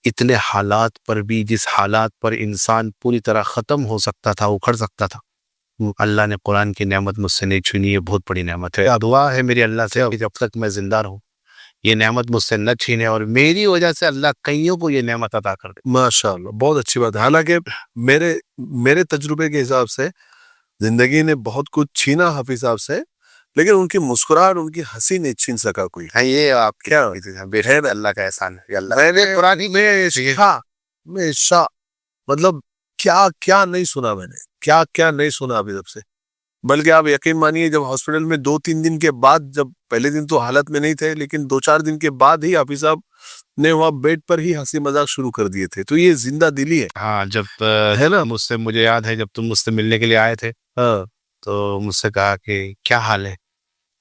اتنے حالات پر بھی, جس حالات پر انسان پوری طرح ختم ہو سکتا تھا, اکھڑ سکتا تھا, اللہ نے قرآن کی نعمت مجھ سے نہیں چھینی. یہ بہت بڑی نعمت ہے. دعا ہے میری اللہ سے جب تک میں زندہ رہوں یہ نعمت مجھ سے نہ چھینے اور میری وجہ سے اللہ کئیوں کو یہ نعمت عطا کر دے. ماشاءاللہ, بہت اچھی بات ہے. حالانکہ میرے تجربے کے حساب سے زندگی نے بہت کچھ چھینا حفیظ صاحب سے, لیکن ان کی مسکراہٹ, ان کی ہنسی نہیں چھین سکا کوئی. یہ آپ کیا بے اللہ کا احسان ہے. میں مطلب کیا نہیں سنا میں نے, کیا نہیں سنا ابھی تک سے. بلکہ آپ یقین مانیے جب ہاسپٹل میں 2-3 دن کے بعد, جب پہلے دن تو حالت میں نہیں تھے, لیکن 2-4 دن کے بعد ہی حفیظ صاحب نے وہاں بیڈ پر ہی ہنسی مذاق شروع کر دیے تھے. تو یہ زندہ دلی ہے. ہاں, جب ہے نا, مجھے یاد ہے جب تم مجھ سے ملنے کے لیے آئے تھے ہاں, تو مجھ سے کہا کہ کیا حال ہے.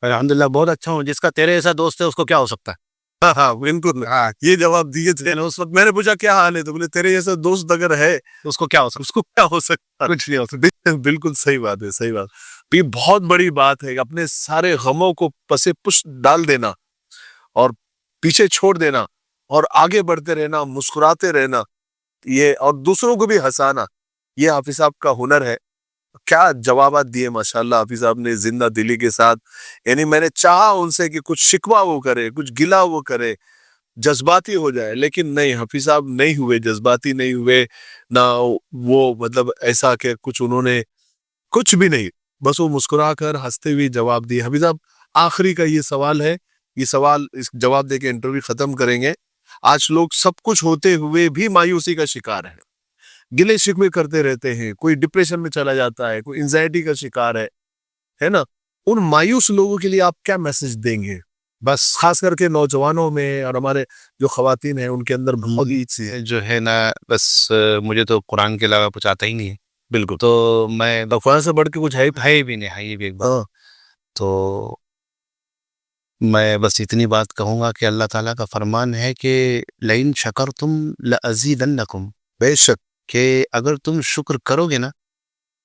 الحمدللہ بہت اچھا ہوں. جس کا تیرے جیسا دوست ہے اس کو کیا ہو سکتا ہے. ہاں بالکل, یہ جواب دیے تھے اس وقت. میں نے پوچھا کیا حال ہے, تو بولے تیرے جیسا دوست اگر ہے اس کو کیا ہو سکتا, اس کو کیا ہو سکتا, کچھ نہیں ہو سکتا. بالکل صحیح بات ہے, صحیح بات. یہ بہت بڑی بات ہے, اپنے سارے غموں کو پسے پش ڈال دینا اور پیچھے چھوڑ دینا اور آگے بڑھتے رہنا, مسکراتے رہنا, یہ اور دوسروں کو بھی ہنسانا, یہ حافظ صاحب کا ہنر ہے. کیا جوابات دیے ماشاءاللہ حافظ صاحب نے زندہ دلی کے ساتھ. یعنی میں نے چاہا ان سے کہ کچھ شکوہ وہ کرے, کچھ گلا وہ کرے, جذباتی ہو جائے, لیکن نہیں, حافظ صاحب نہیں ہوئے, جذباتی نہیں ہوئے, نہ وہ مطلب ایسا کہ کچھ انہوں نے کچھ بھی نہیں, بس وہ مسکرا کر ہنستے ہوئے جواب دیے. حافظ صاحب آخری کا یہ سوال ہے, یہ سوال اس جواب دے کے انٹرویو ختم کریں گے. آج لوگ سب کچھ ہوتے ہوئے بھی مایوسی کا شکار ہے, گلے شکوے کرتے رہتے ہیں, کوئی ڈپریشن میں چلا جاتا ہے, کوئی انزائٹی کا شکار ہے نا. ان مایوس لوگوں کے لیے آپ کیا میسج دیں گے؟ بس خاص کر کے نوجوانوں میں اور ہمارے جو خواتین ہیں ان کے اندر بہت ہی جو ہے نا, بس مجھے تو قرآن کے علاوہ کچھ آتا ہی نہیں ہے. بالکل. تو میں قرآن سے بڑھ کے کچھ ہے بھی نہیں, یہ بھی ایک بات. تو میں بس اتنی بات کہوں گا کہ اللہ تعالیٰ کا فرمان ہے کہ لئن شکرتم لأزیدنکم, بے شک کہ اگر تم شکر کرو گے نا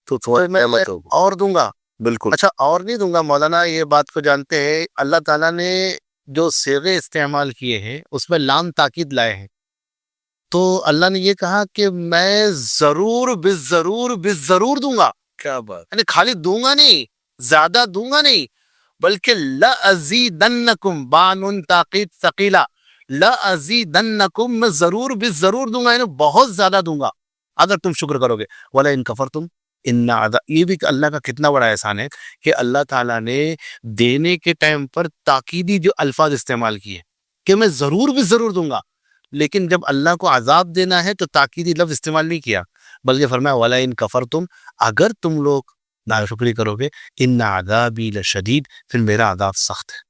تو میں اور دوں گا. بالکل. اچھا, اور نہیں دوں گا. مولانا یہ بات کو جانتے ہیں, اللہ تعالیٰ نے جو صیغے استعمال کیے ہیں اس میں لام تاکید لائے ہیں. تو اللہ نے یہ کہا کہ میں ضرور بالضرور دوں گا. کیا بات, یعنی خالی دوں گا نہیں, زیادہ دوں گا نہیں, بلکہ لأزیدنکم, بانون تاکید ثقیلہ, لأزیدنکم, میں ضرور بالضرور دوں گا, یعنی بہت زیادہ دوں گا اگر تم شکر کرو گے. وَلَئِن كَفَرْتُمْ إِنَّ عَذَابِ, یہ بھی اللہ کا کتنا بڑا احسان ہے کہ اللہ تعالیٰ نے دینے کے ٹائم پر تاکیدی جو الفاظ استعمال کیے کہ میں ضرور بالضرور دوں گا, لیکن جب اللہ کو عذاب دینا ہے تو تاکیدی لفظ استعمال نہیں کیا، بلکہ فرمایا وَلَئِن كَفَرْتُمْ، اگر تم لوگ ناشکری کرو گے ان عذابی لشدید، پھر میرا عذاب سخت ہے۔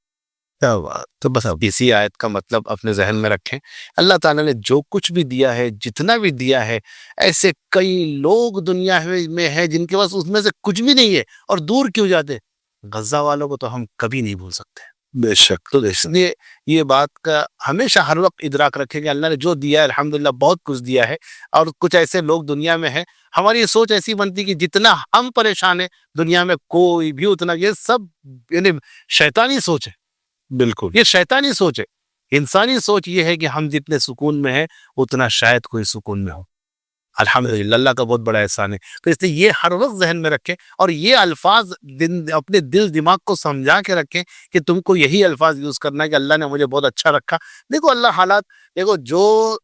کیا بات، تو بس اب اسی آیت کا مطلب اپنے ذہن میں رکھیں، اللہ تعالیٰ نے جو کچھ بھی دیا ہے، جتنا بھی دیا ہے، ایسے کئی لوگ دنیا میں ہیں جن کے پاس اس میں سے کچھ بھی نہیں ہے اور دور کیوں جاتے، غزہ والوں کو تو ہم کبھی نہیں بھول سکتے۔ بے شک تو اس لیے یہ بات کا ہمیشہ ہر وقت ادراک رکھیں کہ اللہ نے جو دیا ہے الحمدللہ بہت کچھ دیا ہے، اور کچھ ایسے لوگ دنیا میں ہیں، ہماری یہ سوچ ایسی بنتی کہ جتنا ہم پریشان ہیں دنیا میں کوئی بھی اتنا، یہ سب یعنی شیطانی سوچ ہے، بالکل یہ شیطانی سوچ ہے۔ انسانی سوچ یہ ہے کہ ہم جتنے سکون میں ہیں اتنا شاید کوئی سکون میں ہو۔ الحمدللہ اللہ کا بہت بڑا احسان ہے، تو اس لیے یہ ہر وقت ذہن میں رکھیں اور یہ الفاظ اپنے دل دماغ کو سمجھا کے رکھیں کہ تم کو یہی الفاظ یوز کرنا ہے کہ اللہ نے مجھے بہت اچھا رکھا۔ دیکھو اللہ حالات، دیکھو جو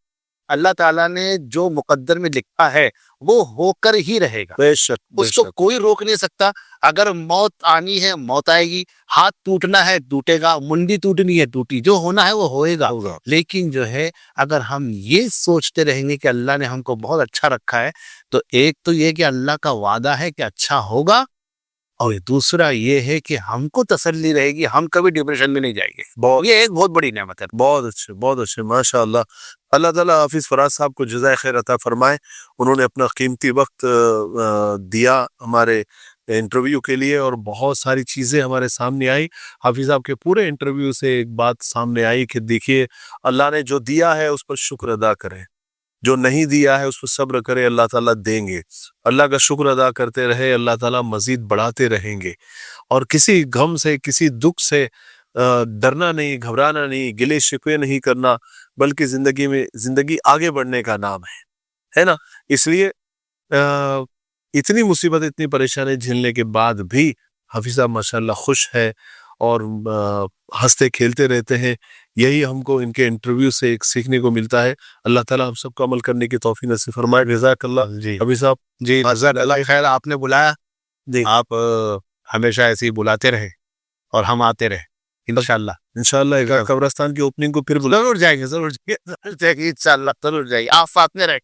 اللہ تعالیٰ نے جو مقدر میں لکھا ہے وہ ہو کر ہی رہے گا، بے شک بے اس کو شک کوئی روک نہیں سکتا۔ اگر موت آنی ہے موت آئے گی، ہاتھ ٹوٹنا ہے ٹوٹے گا، منڈی ٹوٹنی ہے ٹوٹی، جو ہونا ہے وہ ہوئے گا۔ ہوگا۔ لیکن جو ہے اگر ہم یہ سوچتے رہیں گے کہ اللہ نے ہم کو بہت اچھا رکھا ہے، تو ایک تو یہ کہ اللہ کا وعدہ ہے کہ اچھا ہوگا، اور دوسرا یہ ہے کہ ہم کو تسلی رہے گی، ہم کبھی ڈپریشن میں نہیں جائیں گے۔ بہت یہ ایک بہت بڑی نعمت ہے۔ بہت اچھے ماشاء اللہ۔ اللہ تعالیٰ حافظ فراز صاحب کو جزائے خیر عطا فرمائے، انہوں نے اپنا قیمتی وقت دیا ہمارے انٹرویو کے لیے، اور بہت ساری چیزیں ہمارے سامنے آئی۔ حافظ صاحب کے پورے انٹرویو سے ایک بات سامنے آئی کہ دیکھیے اللہ نے جو دیا ہے اس پر شکر ادا کریں، جو نہیں دیا ہے اس پر صبر کرے، اللہ تعالیٰ دیں گے۔ اللہ کا شکر ادا کرتے رہے، اللہ تعالیٰ مزید بڑھاتے رہیں گے، اور کسی غم سے کسی دکھ سے ڈرنا نہیں، گھبرانا نہیں، گلے شکوے نہیں کرنا، بلکہ زندگی آگے بڑھنے کا نام ہے نا۔ اس لیے اتنی مصیبت اتنی پریشانی جھیلنے کے بعد بھی حافظ صاحب ماشاءاللہ خوش ہے اور ہنستے کھیلتے رہتے ہیں۔ یہی ہم کو ان کے انٹرویو سے ایک سیکھنے کو ملتا ہے۔ اللہ تعالیٰ ہم سب کو عمل کرنے کی توفیق نصیب فرمائے۔ جزاک اللہ جی حافظ صاحب۔ جی جزاک اللہ خیر، آپ نے بلایا، جی آپ ہمیشہ ایسے ہی بلاتے رہے اور ہم آتے رہے انشاءاللہ۔ انشاءاللہ ایک قبرستان کی اوپننگ کو پھر ضرور جائیں گے، ضرور جائیں گے انشاءاللہ، ضرور جائیں گے۔ آپ ساتھ میں رہیں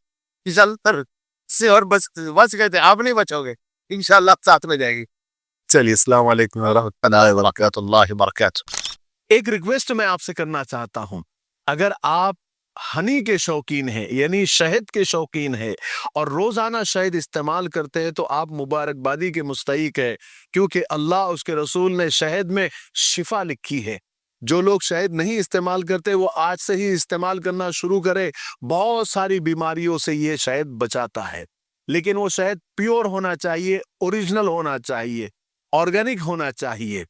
انشاءاللہ، سے اور بچ گئے تھے، آپ نہیں بچو گے انشاءاللہ، آپ ساتھ میں جائیں گے۔ چلیے، السلام علیکم ورحمۃ اللہ وبرکاتہ۔ ایک ریکویسٹ میں آپ سے کرنا چاہتا ہوں، اگر آپ ہنی کے شوقین ہیں، یعنی شہد کے شوقین ہیں اور روزانہ شہد استعمال کرتے ہیں، تو آپ مبارکبادی کے مستحق ہیں، کیونکہ اللہ اس کے رسول نے شہد میں شفا لکھی ہے۔ جو لوگ شہد نہیں استعمال کرتے وہ آج سے ہی استعمال کرنا شروع کرے، بہت ساری بیماریوں سے یہ شہد بچاتا ہے۔ لیکن وہ شہد پیور ہونا چاہیے، اوریجنل ہونا چاہیے، آرگینک ہونا چاہیے۔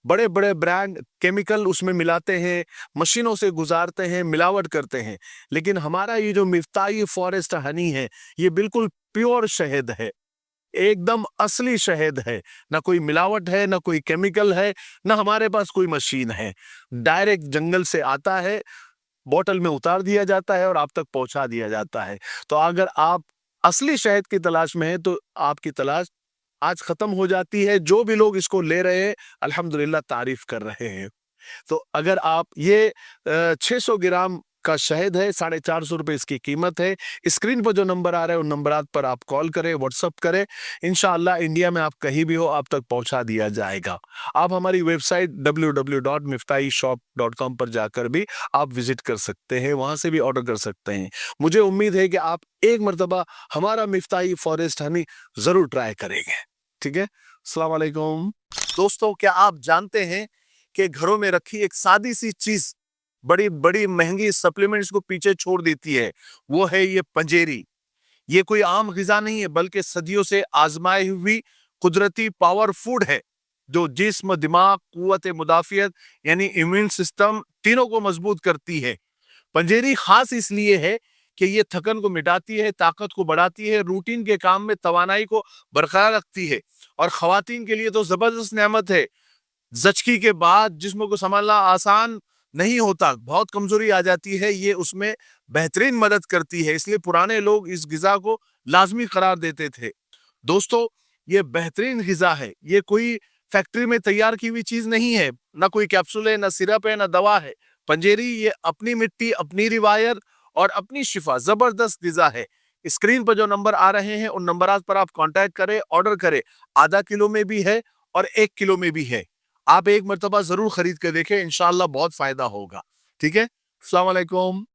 بڑے بڑے برانڈ کیمیکل اس میں ملاتے ہیں، مشینوں سے گزارتے ہیں، ملاوٹ کرتے ہیں، لیکن ہمارا یہ جو مفتاحی فارسٹ ہنی ہے یہ بالکل پیور شہد ہے، ایک دم اصلی شہد ہے، نہ کوئی ملاوٹ ہے، نہ کوئی کیمیکل ہے، نہ ہمارے پاس کوئی مشین ہے، ڈائریکٹ جنگل سے آتا ہے، بوتل میں اتار دیا جاتا ہے اور آپ تک پہنچا دیا جاتا ہے۔ تو اگر آپ اصلی شہد کی تلاش میں ہیں تو آپ کی تلاش آج ختم ہو جاتی ہے۔ جو بھی لوگ اس کو لے رہے ہیں الحمدللہ تعریف کر رہے ہیں۔ تو اگر آپ یہ 600 گرام کا شہد ہے، 450 روپے اس کی قیمت ہے۔ اسکرین پر جو نمبر آ رہے ہیں ان نمبرات پر آپ کال کریں، واٹس اپ کریں، انشاءاللہ انڈیا میں آپ کہیں بھی ہو آپ تک پہنچا دیا جائے گا۔ آپ ہماری ویب سائٹ www.miftaishop.com پر جا کر بھی آپ وزٹ کر سکتے ہیں، وہاں سے بھی آرڈر کر سکتے ہیں۔ مجھے امید ہے کہ آپ ایک مرتبہ ہمارا مفتاحی فارسٹ ہنی ضرور ٹرائی کریں گے۔ ٹھیک ہے، السلام علیکم دوستو۔ کیا آپ جانتے ہیں کہ گھروں میں رکھی ایک سادی سی چیز بڑی بڑی مہنگی سپلیمنٹس کو پیچھے چھوڑ دیتی ہے؟ وہ ہے یہ پنجیری۔ یہ کوئی عام غذا نہیں ہے بلکہ صدیوں سے آزمائی ہوئی قدرتی پاور فوڈ ہے، جو جسم، دماغ، قوت مدافعت یعنی امیون سسٹم تینوں کو مضبوط کرتی ہے۔ پنجیری خاص اس لیے ہے کہ یہ تھکن کو مٹاتی ہے، طاقت کو بڑھاتی ہے، روٹین کے کام میں توانائی کو برقرار رکھتی ہے، اور خواتین کے لیے تو زبردست نعمت ہے۔ زچگی کے بعد جسم کو سنبھالنا آسان نہیں ہوتا، بہت کمزوری آ جاتی ہے، یہ اس میں بہترین مدد کرتی ہے، اس لیے پرانے لوگ اس غذا کو لازمی قرار دیتے تھے۔ دوستو یہ بہترین غذا ہے، یہ کوئی فیکٹری میں تیار کی ہوئی چیز نہیں ہے، نہ کوئی کیپسول ہے، نہ سرپ ہے، نہ دوا ہے۔ پنجیری یہ اپنی مٹی، اپنی روایت اور اپنی شفا. زبردست غذا ہے. اسکرین پر جو نمبر آ رہے ہیں ان نمبرات پر آپ کانٹیکٹ کریں, آرڈر کریں. آدھا کلو میں بھی ہے اور 1 کلو میں بھی ہے. آپ ایک مرتبہ ضرور خرید کے دیکھیں, انشاءاللہ بہت فائدہ ہوگا. ٹھیک ہے, السلام علیکم.